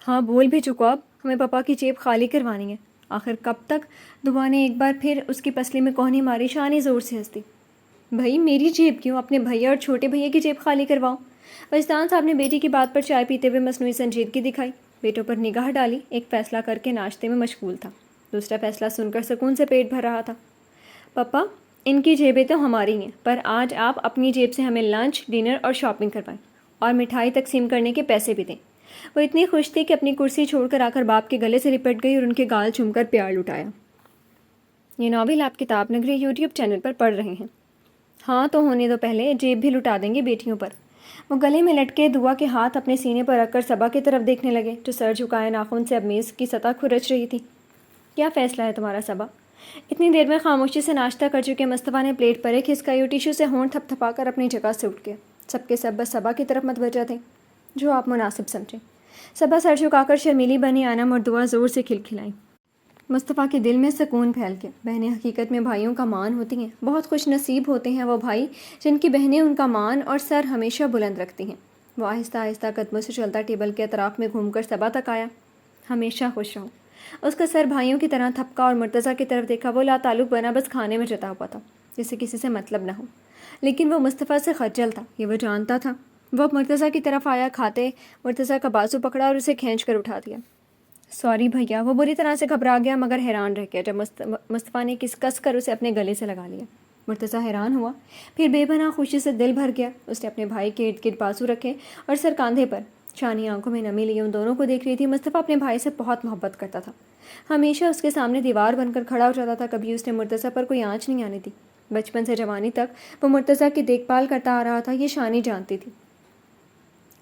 ہاں بول بھی چکو، اب ہمیں پاپا کی جیب خالی کروانی ہے۔ آخر کب تک؟ دعا نے ایک بار پھر اس کی پسلی میں کوہنی ماری۔ شانی زور سے ہنستی۔ بھائی میری جیب کیوں؟ اپنے بھیا اور چھوٹے بھیا کی جیب خالی کرواؤ۔ وجدان صاحب نے بیٹی کی بات پر چائے پیتے ہوئے مصنوعی سنجیدگی دکھائی، بیٹوں پر نگاہ ڈالی۔ ایک فیصلہ کر کے ناشتے میں مشغول تھا، دوسرا فیصلہ سن کر سکون سے پیٹ بھر رہا تھا۔ پاپا، ان کی جیبیں تو ہماری ہیں، پر آج آپ اپنی جیب سے ہمیں لنچ، ڈنر اور شاپنگ کروائیں، اور مٹھائی تقسیم کرنے کے پیسے بھی دیں۔ وہ اتنی خوش تھی کہ اپنی کرسی چھوڑ کر آ کر باپ کے گلے سے لپٹ گئی اور ان کے گال چوم کر پیار لٹایا۔ یہ ناول آپ کتاب نگری یوٹیوب چینل پر پڑھ رہے ہیں۔ ہاں تو ہونے دو، پہلے جیب بھی لٹا دیں گے بیٹیوں پر۔ وہ گلے میں لٹکے دعا کے ہاتھ اپنے سینے پر رکھ کر صبا کی طرف دیکھنے لگے جو سر جھکائے ناخن سے اب میز کی سطح کھرچ رہی تھی۔ کیا فیصلہ ہے تمہارا صبا؟ اتنی دیر میں خاموشی سے ناشتہ کر چکے مصطفیٰ نے پلیٹ پر ایک کھسکائی اور ٹیشو سے ہونٹ تھپ تھپا کر اپنی جگہ سے اٹھ گیا۔ سب کے سب بس صبا کی طرف متوجہ تھے۔ جو آپ مناسب سمجھیں۔ صبا سر جھکا کر شرمیلی بنی، انم اور دعا زور سے کھلکھلائیں۔ مصطفیٰ کے دل میں سکون پھیل گیا۔ بہنیں حقیقت میں بھائیوں کا مان ہوتی ہیں۔ بہت خوش نصیب ہوتے ہیں وہ بھائی جن کی بہنیں ان کا مان اور سر ہمیشہ بلند رکھتی ہیں۔ وہ آہستہ آہستہ قدموں سے چلتا ٹیبل کے اطراف میں گھوم کر صبا تک آیا۔ ہمیشہ خوش رہو۔ اس کا سر بھائیوں کی طرح تھپکا اور مرتضیٰ کی طرف دیکھا۔ وہ لا تعلق بنا بس کھانے میں جتا ہوا تھا، جسے کسی سے مطلب نہ ہو، لیکن وہ مصطفیٰ سے خجل تھا، یہ وہ جانتا تھا۔ وہ اب مرتضیٰ کی طرف آیا، کھاتے مرتضیٰ کا بازو پکڑا اور اسے کھینچ کر اٹھا دیا۔ سوری بھیا۔ وہ بری طرح سے گھبرا گیا مگر حیران رہ گیا جب مصطفیٰ نے کس کر اسے اپنے گلے سے لگا لیا۔ مرتضیٰ حیران ہوا، پھر بے پناہ خوشی سے دل بھر گیا۔ اس نے اپنے بھائی کے ارد گرد بازو رکھے اور سر کاندھے پر، شانی آنکھوں میں نمی لیے ان دونوں کو دیکھ رہی تھی۔ مصطفیٰ اپنے بھائی سے بہت محبت کرتا تھا، ہمیشہ اس کے سامنے دیوار بن کر کھڑا ہو جاتا تھا، کبھی اس نے مرتضیٰ پر کوئی آنچ نہیں آنے دی۔ بچپن سے جوانی تک وہ مرتضیٰ کی دیکھ بھال کرتا آ رہا تھا، یہ شانی جانتی تھی۔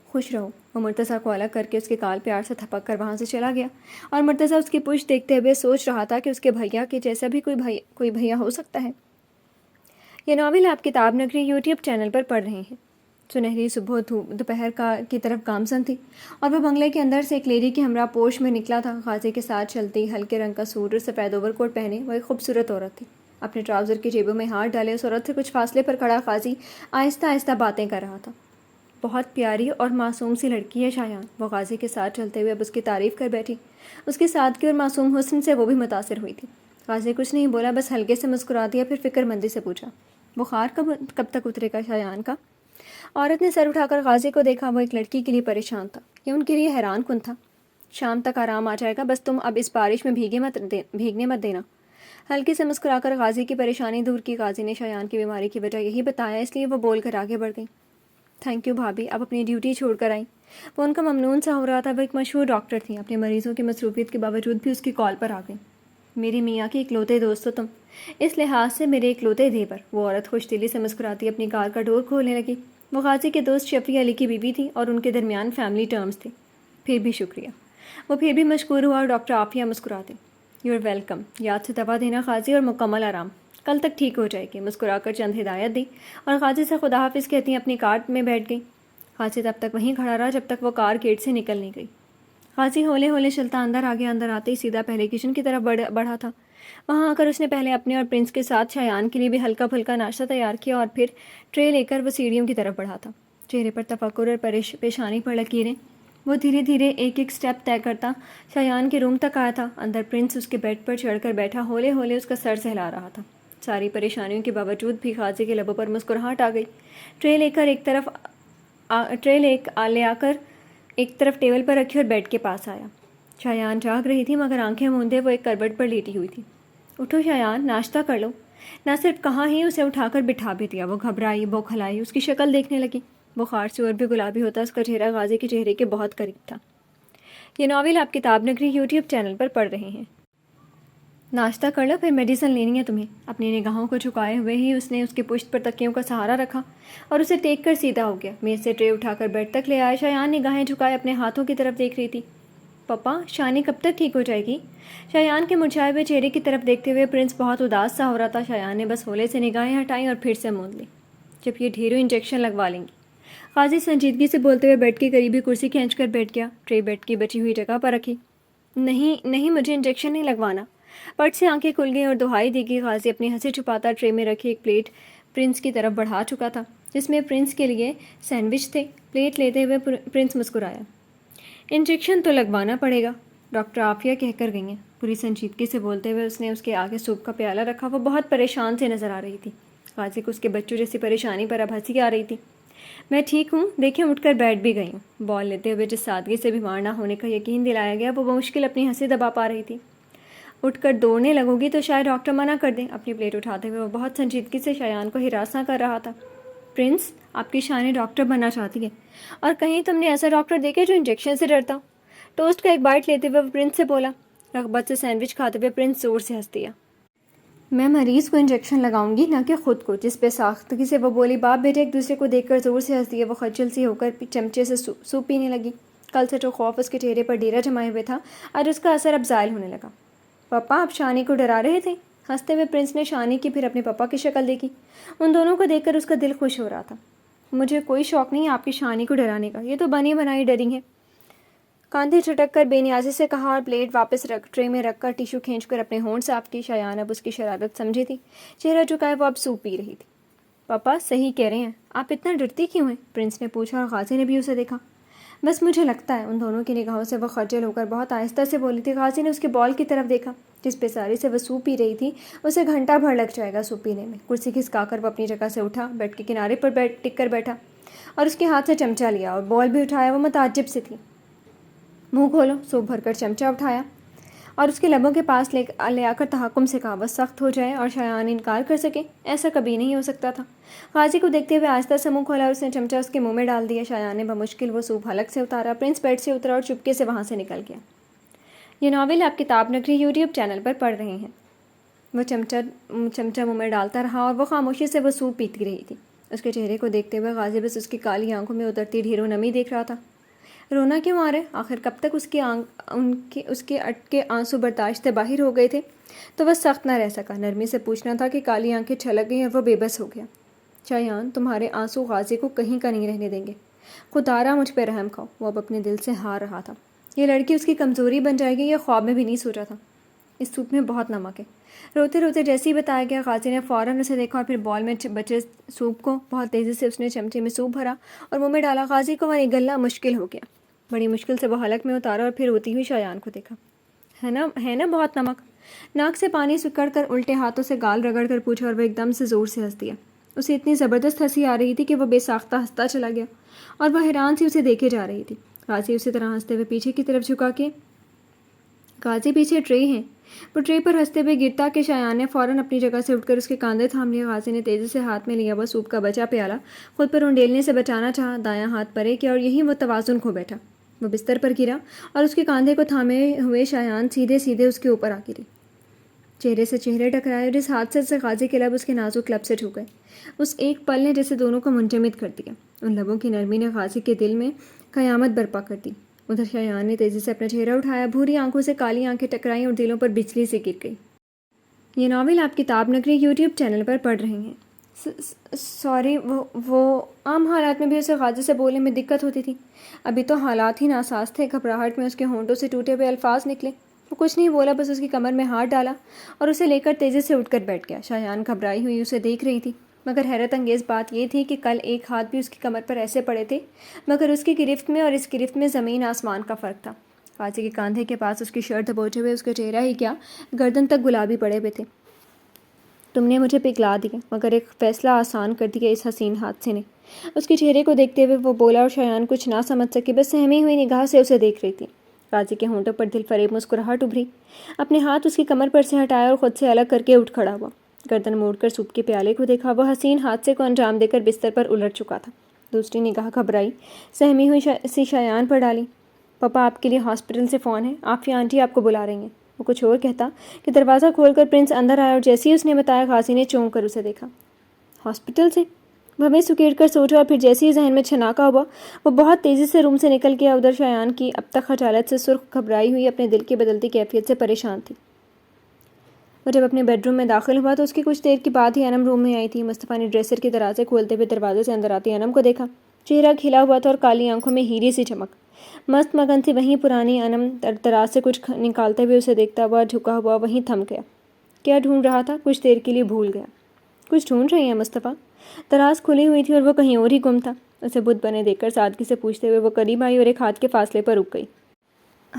خوش رہو، وہ مرتضیٰ کو الگ کر کے اس کے گال پیار سے تھپک کر وہاں سے چلا گیا، اور مرتضیٰ اس کی پشت دیکھتے ہوئے سوچ رہا تھا کہ اس کے بھیا کے جیسا بھی کوئی بھیا ہو سکتا ہے۔ یہ ناول آپ کتاب نگری یوٹیوب چینل پر پڑھ رہے ہیں۔ سنہری صبح دوپہر کی طرف گامزن تھی، اور وہ بنگلے کے اندر سے ایک لیڈی کے ہمراہ پوش میں نکلا تھا۔ غازی کے ساتھ چلتی، ہلکے رنگ کا سوٹ اور سفید اوور کوٹ پہنے وہ ایک خوبصورت عورت تھی۔ اپنے ٹراؤزر کی جیبوں میں ہاتھ ڈالے اس عورت سے کچھ فاصلے پر کھڑا غازی آہستہ آہستہ باتیں کر رہا تھا۔ بہت پیاری اور معصوم سی لڑکی ہے شایان، وہ غازی کے ساتھ چلتے ہوئے اب اس کی تعریف کر بیٹھی۔ اس کی سادگی اور معصوم حسن سے وہ بھی متاثر ہوئی تھی۔ غازی کچھ نہیں بولا، بس ہلکے سے مسکرا دیا، پھر فکر مندی سے پوچھا، بخار کب تک اترے گا شایان کا؟ عورت نے سر اٹھا کر غازی کو دیکھا۔ وہ ایک لڑکی کے لیے پریشان تھا، یہ ان کے لیے حیران کن تھا۔ شام تک آرام آ جائے گا، بس تم اب اس بارش میں بھیگنے مت دینا۔ ہلکی سے مسکرا کر غازی کی پریشانی دور کی۔ غازی نے شایان کی بیماری کی وجہ یہی بتایا، اس لیے وہ بول کر آگے بڑھ گئی۔ تھینک یو بھابھی، اب اپنی ڈیوٹی چھوڑ کر آئیں۔ وہ ان کا ممنون سا ہو رہا تھا۔ وہ ایک مشہور ڈاکٹر تھیں، اپنے مریضوں کی مصروفیت کے باوجود بھی اس کی کال پر آ گئیں۔ میری میاں کی اکلوتے دوست ہو تم، اس لحاظ سے میرے اکلوتے دیور۔ وہ عورت خوش دلی سے مسکراتی اپنی کار کا ڈور کھولنے لگی۔ وہ غازی کے دوست شفیع علی کی بیوی تھی اور ان کے درمیان فیملی ٹرمز تھے۔ پھر بھی شکریہ، وہ پھر بھی مشکور ہوا، اور ڈاکٹر عافیہ مسکراتے، یو آر ویلکم، یاد سے دوا دینا غازی، اور مکمل آرام، کل تک ٹھیک ہو جائے گی۔ مسکرا کر چند ہدایت دی اور غازی سے خدا حافظ کہتی اپنی کار میں بیٹھ گئی۔ غازی تب تک وہیں کھڑا رہا جب تک وہ کار گیٹ سے نکل نہیں گئی۔ غازی ہولے ہولے چلتا اندر آتے ہی سیدھا پہلے کچن کی طرف بڑھا تھا۔ وہاں آ کر اس نے پہلے اپنے اور پرنس کے ساتھ شایان کے لیے بھی ہلکا پھلکا ناشتہ تیار کیا، اور پھر ٹرے لے کر وہ سیڑھیوں کی طرف بڑھا تھا۔ چہرے پر تفکر اور پیشانی پر لکیریں۔ وہ دھیرے دھیرے ایک ایک سٹیپ طے کرتا شایان کے روم تک آیا تھا۔ اندر پرنس اس کے بیڈ پر چڑھ کر بیٹھا ہولے ہولے اس کا سر سہلا رہا تھا۔ ساری پریشانیوں کے باوجود بھی غازی کے لبوں پر مسکراہٹ آ گئی۔ ٹرے لے آ کر ایک طرف ٹیبل پر رکھی اور بیڈ کے پاس آیا۔ شایان جاگ رہی تھی، مگر آنکھیں موندے وہ ایک کروٹ پر لیٹی ہوئی تھی۔ اٹھو شایان، ناشتہ کر لو۔ نہ صرف کہا ہی، اسے اٹھا کر بٹھا بھی دیا۔ وہ گھبرائی، بوکھلائی، اس کی شکل دیکھنے لگی۔ بخار سے اور بھی گلابی ہوتا اس کا چہرہ غازی کے چہرے کے بہت قریب تھا۔ یہ ناول آپ کتاب نگری یوٹیوب چینل پر پڑھ رہے ہیں۔ ناشتہ کر لو، پھر میڈیسن لینی ہے تمہیں۔ اپنی نگاہوں کو جھکائے ہوئے ہی اس نے اس کے پشت پر تکیوں کا سہارا رکھا اور اسے ٹیک کر سیدھا ہو گیا۔ میز سے ٹرے اٹھا کر بیڈ تک لے آیا۔ شایان نگاہیں جھکائے اپنے ہاتھوں کی طرف دیکھ رہی تھی۔ پپا، شانی کب تک ٹھیک ہو جائے گی؟ شایان کے مرجھائے ہوئے چہرے کی طرف دیکھتے ہوئے پرنس بہت اداس سا ہو رہا تھا۔ شایان نے بس ہولے سے نگاہیں ہٹائیں اور پھر سے موند لی۔ جب یہ ڈھیروں انجیکشن لگوا لیں گی۔ غازی سنجیدگی سے بولتے ہوئے بیڈ کی قریبی کرسی کھینچ کر بیٹھ گیا۔ ٹرے بیڈ کی بچی ہوئی جگہ پر رکھی۔ نہیں، مجھے انجیکشن نہیں لگوانا۔ پٹ سے آنکھیں کھل گئیں اور دہائی دی گئی۔ غازی اپنی ہنسی چھپاتا ٹرے میں رکھی ایک پلیٹ پرنس کی طرف بڑھا چکا تھا، جس میں پرنس کے لیے سینڈوچ تھے۔ پلیٹ لیتے ہوئے پرنس مسکرایا، انجیکشن تو لگوانا پڑے گا، ڈاکٹر عافیہ کہہ کر گئی ہیں۔ پوری سنجیدگی سے بولتے ہوئے اس نے اس کے آگے سوپ کا پیالہ رکھا۔ وہ بہت پریشان سے نظر آ رہی تھی۔ غازی کو اس کے بچوں جیسی پریشانی پر اب ہنسی آ رہی تھی۔ میں ٹھیک ہوں، دیکھیں اٹھ کر بیٹھ بھی گئی ہوں۔ بال لیتے ہوئے جس سادگی سے بیمار نہ ہونے کا یقین دلایا گیا، وہ بمشکل اپنی ہنسی دبا پا رہی تھی۔ اٹھ کر دوڑنے لگو گی تو شاید ڈاکٹر منع کر دیں۔ اپنی پلیٹ اٹھاتے ہوئے وہ بہت سنجیدگی سے شایان کو ہراساں کر رہا تھا۔ پرنس، آپ کی شانی ڈاکٹر بننا چاہتی ہے، اور کہیں تم نے ایسا ڈاکٹر دیکھے جو انجیکشن سے ڈرتا ہو؟ ٹوسٹ کا ایک بائٹ لیتے ہوئے وہ پرنس سے بولا۔ رغبت سے سینڈوچ کھاتے ہوئے پرنس زور سے ہنس دیا۔ میں مریض کو انجیکشن لگاؤں گی، نہ کہ خود کو، جس پہ ساختگی سے وہ بولی۔ باپ بیٹے ایک دوسرے کو دیکھ کر زور سے ہنس دیے۔ وہ خجل سی ہو کر چمچے سے سوپ پینے لگی۔ کل سے جو خوف اس کے چہرے پر ڈیرا جمائے ہوئے تھا، آج اس کا اثر اب زائل ہونے لگا۔ پپا، آپ شانی کو ڈرا رہے تھے؟ ہنستے ہوئے پرنس نے شانی کی پھر اپنے پپا کی شکل دیکھی۔ ان دونوں کو دیکھ کر اس کا دل خوش ہو رہا تھا۔ مجھے کوئی شوق نہیں آپ کی شانی کو ڈرانے کا، یہ تو بنی بنائی ڈری ہے، کاندھے چٹک کر بے نیازی سے کہا، اور پلیٹ واپس ٹرے میں رکھ کر ٹیشو کھینچ کر اپنے ہونٹ صاف کی۔ شایان اب اس کی شرارت سمجھی تھی، چہرہ جھکائے وہ اب سوپ پی رہی تھی۔ پپا صحیح کہہ رہے ہیں، آپ اتنا ڈرتی کیوں ہیں؟ پرنس نے پوچھا، اور غازی نے بھی اسے دیکھا۔ بس مجھے لگتا ہے۔ ان دونوں کی نگاہوں سے وہ خجل ہو کر بہت آہستہ سے بولی تھی۔ غازی نے اس کے بال کی طرف دیکھا، جس بے ساری سے وہ سوپ پی رہی تھی۔ اسے گھنٹہ بھر لگ جائے گا سوپ پینے میں۔ کرسی کھسکا کر وہ اپنی جگہ سے اٹھا، بیڈ کے کنارے پر ٹک کر بیٹھا، اور اس کے ہاتھ سے چمچہ لیا اور بال بھی اٹھایا۔ وہ متعجب سے تھی۔ منہ کھولو، سوپ بھر کر چمچہ اٹھایا اور اس کے لبوں کے پاس لے آ کر تحکم سے کہا وہ سخت ہو جائے اور شایان انکار کر سکے، ایسا کبھی نہیں ہو سکتا تھا۔ قاضی کو دیکھتے ہوئے آہستہ سے منہ کھولا اور اس نے چمچہ اس کے منہ میں ڈال دیا۔ شایان نے بمشکل وہ سوپ حلق سے اتارا۔ پرنس بیڈ سے اترا اور چپکے سے وہاں سے نکل گیا۔ یہ ناول آپ کتاب نگری یوٹیوب چینل پر پڑھ رہے ہیں۔ وہ چمچہ منہ میں ڈالتا رہا اور وہ خاموشی سے وہ سوپ پیتی رہی تھی۔ اس کے چہرے کو دیکھتے ہوئے قاضی بس اس کی کالی آنکھوں میں اترتی ڈھیروں نمی دیکھ رہا تھا۔ رونا کیوں آ رہا ہے؟ آخر کب تک اس کے اٹکے آنسو برداشت سے باہر ہو گئے تھے؟ تو وہ سخت نہ رہ سکا، نرمی سے پوچھنا تھا کہ کالی آنکھیں چھلک گئیں اور وہ بے بس ہو گیا۔ شایان، تمہارے آنسو غازی کو کہیں کا نہیں رہنے دیں گے، خدارا مجھ پہ رحم کھاؤ۔ وہ اب اپنے دل سے ہار رہا تھا۔ یہ لڑکی اس کی کمزوری بن جائے گی، یہ خواب میں بھی نہیں سوچا تھا۔ اس سوپ میں بہت نمک ہے۔ روتے روتے جیسے ہی بتایا گیا، قاضی نے فوراً اسے دیکھا اور پھر بال میں بچے سوپ کو بہت تیزی سے اس نے چمچے میں سوپ بھرا اور منہ میں ڈالا۔ قاضی کو وہ نگلنا مشکل ہو گیا۔ بڑی مشکل سے وہ حلق میں اتارا اور پھر روتی ہوئی شایان کو دیکھا۔ ہے نا بہت نمک؟ ناک سے پانی سکڑ کر الٹے ہاتھوں سے گال رگڑ کر پوچھا اور وہ ایک دم سے زور سے ہنس دیا۔ اسے اتنی زبردست ہنسی آ رہی تھی کہ وہ بے ساختہ ہنستا چلا گیا اور وہ حیران سی اسے دیکھے جا رہی تھی۔ قاضی اسی طرح ہنستے ہوئے پیچھے کی طرف جھکا کے، قاضی پیچھے ٹرے ہیں، وہ ٹرے پر ہنستے ہوئے گرتا کہ شایان نے فوراً اپنی جگہ سے اٹھ کر اس کے کاندھے تھام لیا۔ قاضی نے تیزی سے ہاتھ میں لیا وہ سوپ کا بچا پیالہ خود پر انڈیلنے سے بچانا چاہا، دایاں ہاتھ پرے کیا اور یہی وہ توازن کھو بیٹھا۔ وہ بستر پر گرا اور اس کے کاندھے کو تھامے ہوئے شایان سیدھے سیدھے اس کے اوپر آ گری۔ چہرے سے چہرے ٹکرائے اور اس حادثے سے قاضی کے لب اس کے نازک لب سے چھو گئے۔ اس ایک پل نے جیسے دونوں کو منجمد کر دیا۔ ان لبوں کی نرمی نے قاضی کے دل میں قیامت برپا کر دی۔ ادھر شایان نے تیزی سے اپنا چہرہ اٹھایا، بھوری آنکھوں سے کالی آنکھیں ٹکرائیں اور دلوں پر بجلی سے گر گئی۔ یہ ناول آپ کتاب نگری یوٹیوب چینل پر پڑھ رہے ہیں۔ سوری، وہ عام حالات میں بھی اسے قاضی سے بولنے میں دقت ہوتی تھی، ابھی تو حالات ہی ناساز تھے۔ گھبراہٹ میں اس کے ہونٹوں سے ٹوٹے ہوئے الفاظ نکلے۔ وہ کچھ نہیں بولا، بس اس کی کمر میں ہاتھ ڈالا اور اسے لے کر تیزی سے اٹھ کر بیٹھ گیا۔ شایان گھبرائی ہوئی اسے دیکھ رہی تھی، مگر حیرت انگیز بات یہ تھی کہ کل ایک ہاتھ بھی اس کی کمر پر ایسے پڑے تھے، مگر اس کی گرفت میں اور اس گرفت میں زمین آسمان کا فرق تھا۔ قاضی کے کاندھے کے پاس اس کی شرٹ دبوچے ہوئے اس کا چہرہ ہی کیا، گردن تک گلابی پڑے ہوئے تھے۔ تم نے مجھے پگھلا دیا، مگر ایک فیصلہ آسان کر دیا اس حسین حادثے نے۔ اس کے چہرے کو دیکھتے ہوئے وہ بولا اور شایان کچھ نہ سمجھ سکی، بس سہمی ہوئی نگاہ سے اسے دیکھ رہی تھی۔ قاضی کے ہونٹوں پر دل فریب مسکراہٹ ابھری، اپنے ہاتھ اس کی کمر پر سے ہٹایا اور خود سے الگ کر کے اٹھ کھڑا ہوا۔ گردن موڑ کر سوپ کے پیالے کو دیکھا، وہ حسین حادثے کو انجام دے کر بستر پر الٹ چکا تھا۔ دوسری نگاہ گھبرائی سہمی ہوئی سی شایان پر ڈالی۔ پاپا، آپ کے لیے ہاسپٹل سے فون ہے، عافیہ آنٹی آپ کو بلا رہی ہیں۔ وہ کچھ اور کہتا کہ دروازہ کھول کر پرنس اندر آیا اور جیسے ہی اس نے بتایا، قاضی نے چونک کر اسے دیکھا۔ ہاسپٹل سے؟ وہ ہمیں سکیڑ کر سوچا اور پھر جیسے ہی ذہن میں چھناکا ہوا، وہ بہت تیزی سے روم سے نکل گیا۔ ادھر شایان کی اب تک خجالت سے سرخ گھبرائی ہوئی اپنے دل کی بدلتی کیفیت سے پریشان تھی۔ وہ جب اپنے بیڈ روم میں داخل ہوا تو اس کی کچھ دیر کے بعد ہی انم روم میں آئی تھی۔ مصطفیٰ نے ڈریسر کے دروازے کھولتے ہوئے دروازے سے اندر آتی انم کو دیکھا۔ چہرہ کھلا ہوا تھا اور کالی آنکھوں میں ہیرے سی چمک۔ مست مگن تھی وہیں پرانی انم دراز سے کچھ نکالتے ہوئے اسے دیکھتا ہوا جھکا ہوا وہیں تھم گیا۔ کیا ڈھونڈ رہا تھا؟ کچھ دیر کے لیے بھول گیا۔ کچھ ڈھونڈ رہی ہیں مصطفیٰ؟ دراز کھلی ہوئی تھی اور وہ کہیں اور ہی گم تھا۔ اسے بت بنے دیکھ کر سادگی سے پوچھتے ہوئے وہ قریب آئی اور ایک ہاتھ کے فاصلے پر رک گئی۔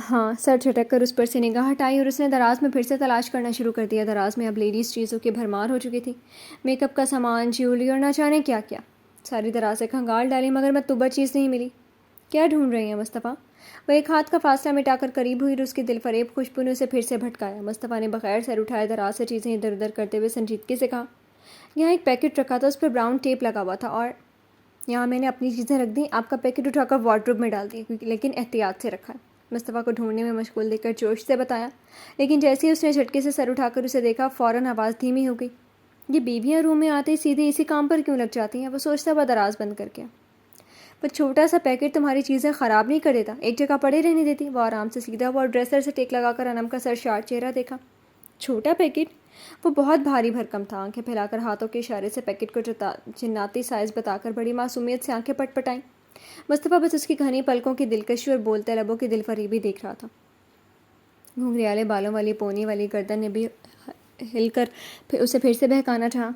ہاں، سر جھٹک کر اس پر سے نگاہ ہٹائی اور اس نے دراز میں پھر سے تلاش کرنا شروع کر دیا۔ دراز میں اب لیڈیز چیزوں کی بھرمار ہو چکی تھی، میک اپ کا سامان، جیولری اور نہ جانے کیا کیا۔ ساری درازیں کھنگال ڈالی مگر مطلوبہ چیز نہیں ملی۔ کیا ڈھونڈ رہی ہیں مصطفیٰ؟ وہ ایک ہاتھ کا فاصلہ مٹا کر قریب ہوئی اور اس کی دل فریب خوشبو نے اسے پھر سے بھٹکایا۔ مصطفیٰ نے بغیر سر اٹھائے دراز سے چیزیں ادھر ادھر کرتے ہوئے سنجیدگی سے کہا، یہاں ایک پیکٹ رکھا تھا، اس پر براؤن ٹیپ لگا ہوا تھا، اور یہاں میں نے اپنی چیزیں رکھ دیں۔ آپ کا پیکٹ اٹھا کر وارڈروب میں ڈال دیا، لیکن احتیاط سے رکھا ہے۔ مصطفیٰ کو ڈھونڈنے میں مشغول دیکھ کر جوش سے بتایا، لیکن جیسے ہی اس نے جھٹکے سے سر اٹھا کر اسے دیکھا، فوراً آواز دھیمی ہو گئی۔ یہ بیویاں روم میں آتے ہی سیدھے اسی کام پر کیوں لگ جاتی ہیں؟ وہ سوچتا ہوا دراز بند کر کے۔ وہ چھوٹا سا پیکٹ تمہاری چیزیں خراب نہیں کر دیتا، ایک جگہ پڑے رہنے دیتی۔ وہ آرام سے سیدھا ہوا اور ڈریسر سے ٹیک لگا کر انم کا سرشار چہرہ دیکھا۔ چھوٹا پیکٹ؟ وہ بہت بھاری بھرکم تھا۔ آنکھیں پھیلا کر ہاتھوں کے اشارے سے پیکٹ کو جناتی سائز بتا کر بڑی معصومیت سے آنکھیں پٹ پٹائیں۔ مصطفیٰ بس اس کی گھنی پلکوں کی دلکشی اور بولتے لبوں کی دل فریبی دیکھ رہا تھا۔ گھنگریالے بالوں والی پونی والی گردن نے بھی ہل کر اسے پھر سے بہکانا چاہا۔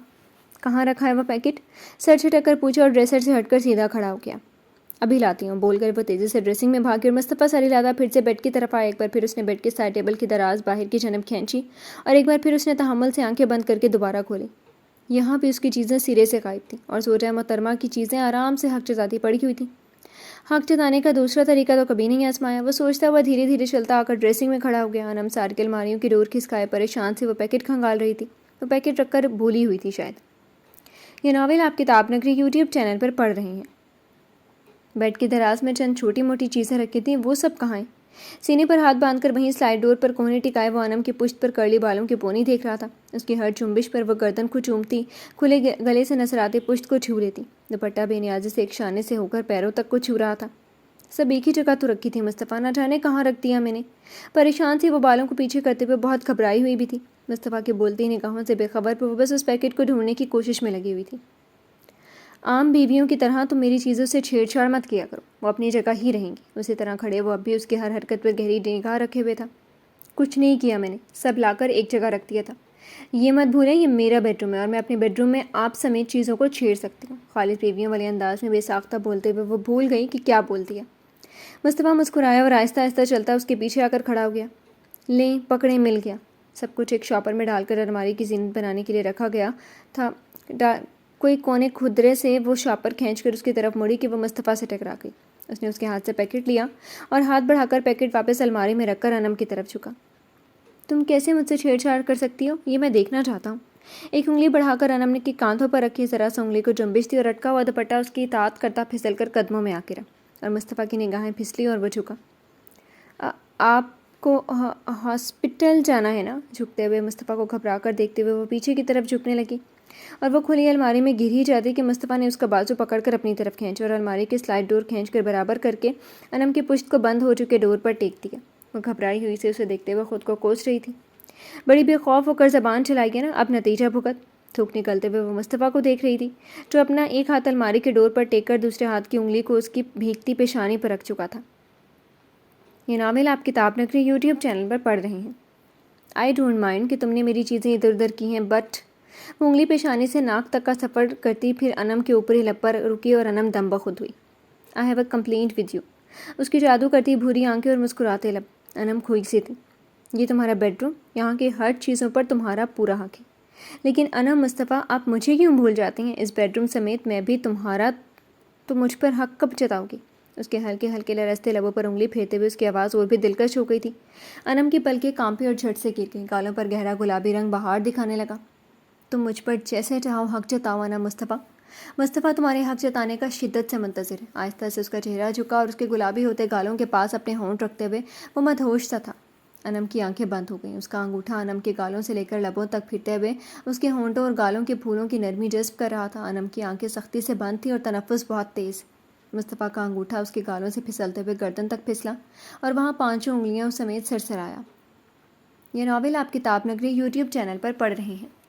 کہاں رکھا ہے وہ پیکٹ؟ سر جھٹک کر پوچھا اور ڈریسر سے ہٹ کر سیدھا کھڑا ہو گیا۔ ابھی لاتی ہوں، بول کر وہ تیزی سے ڈریسنگ میں بھاگی اور مصطفیٰ سر ہلاتا پھر سے بیڈ کی طرف آیا۔ ایک بار پھر اس نے بیڈ کے سائڈ ٹیبل کی دراز باہر کی جانب کھینچی اور ایک بار پھر اس نے تحمل سے آنکھیں بند کر کے دوبارہ کھولی۔ یہاں بھی اس کی چیزیں سرے سے غائب تھیں اور زوجہ محترمہ کی چیزیں آرام سے حق جزاتی پڑی ہوئی تھیں۔ حق جتانے کا دوسرا طریقہ تو کبھی نہیں آزمایا۔ وہ سوچتا ہوا دھیرے دھیرے چلتا آ کر ڈریسنگ میں کھڑا ہو گیا۔ انم سار کے الماریوں کی ڈور کھسکائے پریشان سے وہ پیکٹ کھنگال رہی تھی۔ وہ پیکٹ رکھ کر بھولی ہوئی تھی شاید۔ یہ ناول آپ کتاب نگری یوٹیوب چینل پر پڑھ رہے ہیں۔ بیڈ کی دراز میں چند چھوٹی موٹی چیزیں رکھی تھیں، وہ سب کہاں ہیں؟ سینے پر ہاتھ باندھ کر وہیں سلائڈ ڈور پر کوہنی ٹکائے وہ انم کی پشت پر کرلی بالوں کی پونی دیکھ رہا تھا۔ اس کی ہر جنبش پر وہ گردن کو چومتی، کھلے گلے سے نسراتے پشت کو چھو لیتی۔ دوپٹہ بے نیازی سے ایک شانے سے ہو کر پیروں تک کو چھو رہا تھا۔ سب ایک ہی جگہ تو رکھی تھی مصطفیٰ، نہ جانے کہاں رکھ دیا میں نے۔ پریشان سی وہ بالوں کو پیچھے کرتے ہوئے بہت گھبرائی ہوئی بھی تھی۔ مصطفیٰ کی بولتی نگاہوں سے بے خبر پر وہ بس اس پیکٹ کو ڈھونڈنے کی کوشش میں لگی ہوئی تھی۔ عام بیویوں کی طرح تم میری چیزوں سے چھیڑ چھاڑ مت کیا کرو، وہ اپنی جگہ ہی رہیں گی۔ اسی طرح کھڑے وہ اب بھی اس کی ہر حرکت پر گہری نگاہ رکھے ہوئے تھا۔ کچھ نہیں کیا میں نے، سب لا کر ایک جگہ رکھ دیا تھا۔ یہ مت بھولیں یہ میرا بیڈ روم ہے اور میں اپنے بیڈ روم میں آپ سمیت چیزوں کو چھیڑ سکتی ہوں۔ خالص بیویوں والے انداز میں بے ساختہ بولتے ہوئے وہ بھول گئی کہ کیا بول دیا۔ مصطفیٰ مسکرایا اور آہستہ آہستہ چلتا اس کے پیچھے آ کر کھڑا ہو گیا۔ لیں پکڑیں، مل گیا۔ سب کچھ ایک شاپر میں ڈال کر الماری کی زینت بنانے کے لیے رکھا گیا تھا۔ کوئی کونے کھدرے سے وہ شاپر کھینچ کر اس کی طرف مڑی کہ وہ مصطفیٰ سے ٹکرا گئی۔ اس نے اس کے ہاتھ سے پیکٹ لیا اور ہاتھ بڑھا کر پیکٹ واپس الماری میں رکھ کر انم کی طرف جھکا۔ تم کیسے مجھ سے چھیڑ چھاڑ کر سکتی ہو؟ یہ میں دیکھنا چاہتا ہوں۔ ایک انگلی بڑھا کر انم نے کی کاندھوں پر رکھی ذرا سا انگلی کو جنبش دی اور اٹکا ہوا دوپٹہ اس کی اطاعت کرتا پھسل کر قدموں میں آ گرا اور مصطفیٰ کی نگاہیں پھسلی اور وہ جھکا۔ آپ کو ہاسپٹل جانا ہے نا؟ جھکتے ہوئے مصطفیٰ کو گھبرا کر دیکھتے ہوئے وہ پیچھے کی طرف جھکنے لگی اور وہ کھلی الماری میں گر ہی جاتی کہ مصطفیٰ نے اس کا بازو پکڑ کر اپنی طرف کھینچا اور الماری کی سلائڈ ڈور کھینچ کر برابر کر کے انم کی پشت کو بند ہو چکے ڈور پر ٹیک دیا۔ وہ گھبرائی ہوئی سے اسے دیکھتے ہوئے خود کو کوس رہی تھی۔ بڑی بے خوف ہو کر زبان چلائی گیا نا، اب نتیجہ بھگت۔ تھوک نکلتے ہوئے وہ مصطفیٰ کو دیکھ رہی تھی جو اپنا ایک ہاتھ الماری کے ڈور پر ٹیک کر دوسرے ہاتھ کی انگلی کو اس کی بھیگتی پیشانی پر رکھ چکا تھا۔ یہ ناول آپ کتاب نگری یوٹیوب چینل پر پڑھ رہے ہیں۔ آئی ڈونٹ مائنڈ کہ تم نے میری چیزیں ادھر ادھر کی ہیں، بٹ وہ انگلی پیشانی سے ناک تک کا سفر کرتی پھر انم کے اوپری لب پر رکی اور انم دم بخود ہوئی۔ I have a complaint with you. اس کی جادو کرتی بھوری آنکھیں اور مسکراتے لب۔ انم کھوئی سی تھی۔ یہ تمہارا بیڈ روم، یہاں کی ہر چیزوں پر تمہارا پورا حق ہے۔ لیکن انم مصطفیٰ، آپ مجھے کیوں بھول جاتے ہیں؟ اس بیڈ روم سمیت میں بھی تمہارا، تو مجھ پر حق کب جتاؤ گی؟ اس کے ہلکے ہلکے لرزتے لبوں پر انگلی پھیرتے ہوئے اس کی آواز اور بھی دلکش ہو گئی تھی۔ انم کی پلکیں کانپی اور جھٹ سے گر گئیں، گالوں پر گہرا گلابی رنگ بہار دکھانے لگا۔ تم مجھ پر جیسے چاہو حق جتاؤ انم مصطفیٰ۔ مصطفیٰ تمہارے حق جتانے کا شدت سے منتظر ہے۔ آہستہ سے اس کا چہرہ جھکا اور اس کے گلابی ہوتے گالوں کے پاس اپنے ہونٹ رکھتے ہوئے وہ مدہوش سا تھا۔ انم کی آنکھیں بند ہو گئیں۔ اس کا انگوٹھا انم کے گالوں سے لے کر لبوں تک پھرتے ہوئے اس کے ہونٹوں اور گالوں کے پھولوں کی نرمی جذب کر رہا تھا۔ انم کی آنکھیں سختی سے بند تھیں اور تنفس بہت تیز۔ مصطفیٰ کا انگوٹھا اس کے گالوں سے پھسلتے ہوئے گردن تک پھسلا اور وہاں پانچوں انگلیاں سمیت سرسرایا۔ یہ ناول آپ کتاب نگری یوٹیوب چینل پر پڑھ رہے ہیں۔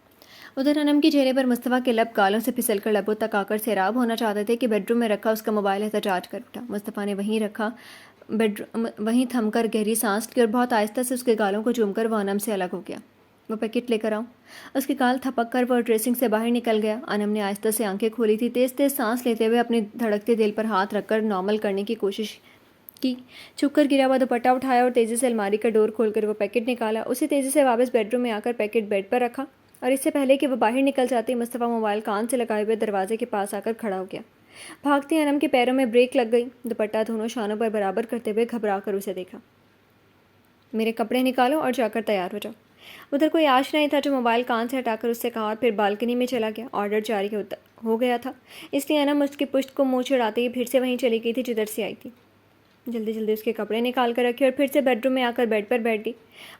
ادھر انم کے چہرے پر مصطفیٰ کے لب گالوں سے پھسل کر لبوں تک آ کر سیراب ہونا چاہتے تھے کہ بیڈ روم میں رکھا اس کا موبائل احتجاج کر اٹھا۔ مصطفیٰ نے وہیں تھم کر گہری سانس لی اور بہت آہستہ سے اس کے گالوں کو چوم کر وہ انم سے الگ ہو گیا۔ وہ پیکٹ لے کر آؤں؟ اس کے گال تھپک کر وہ ڈریسنگ سے باہر نکل گیا۔ انم نے آہستہ سے آنکھیں کھولی تھی، تیز تیز سانس لیتے ہوئے اپنے دھڑکتے دل پر ہاتھ رکھ کر نارمل کرنے کی کوشش کی۔ چھپ کر گرا ہوا دوپٹہ اٹھایا اور تیزی سے الماری کا ڈور کھول کر وہ پیکٹ نکالا۔ اسے تیزی سے واپس بیڈ روم میں آ کر پیکٹ بیڈ پر رکھا اور اس سے پہلے کہ وہ باہر نکل جاتی مصطفیٰ موبائل کان سے لگائے ہوئے دروازے کے پاس آ کر کھڑا ہو گیا۔ بھاگتی انم کے پیروں میں بریک لگ گئی۔ دوپٹہ دونوں شانوں پر برابر کرتے ہوئے گھبرا کر اسے دیکھا۔ میرے کپڑے نکالو اور جا کر تیار ہو جاؤ۔ ادھر کوئی آج نہیں تھا جو موبائل کان سے ہٹا کر اس سے کہا اور پھر بالکنی میں چلا گیا۔ آرڈر جاری ہو گیا تھا، اس لیے انم اس کی پشت کو منہ چڑھاتے ہی پھر سے وہیں چلی گئی تھی جدھر سے آئی تھی۔ جلدی جلدی اس کے کپڑے نکال کر رکھے اور پھر سے بیڈ روم میں آ کر بیڈ پر بیٹھ گئی۔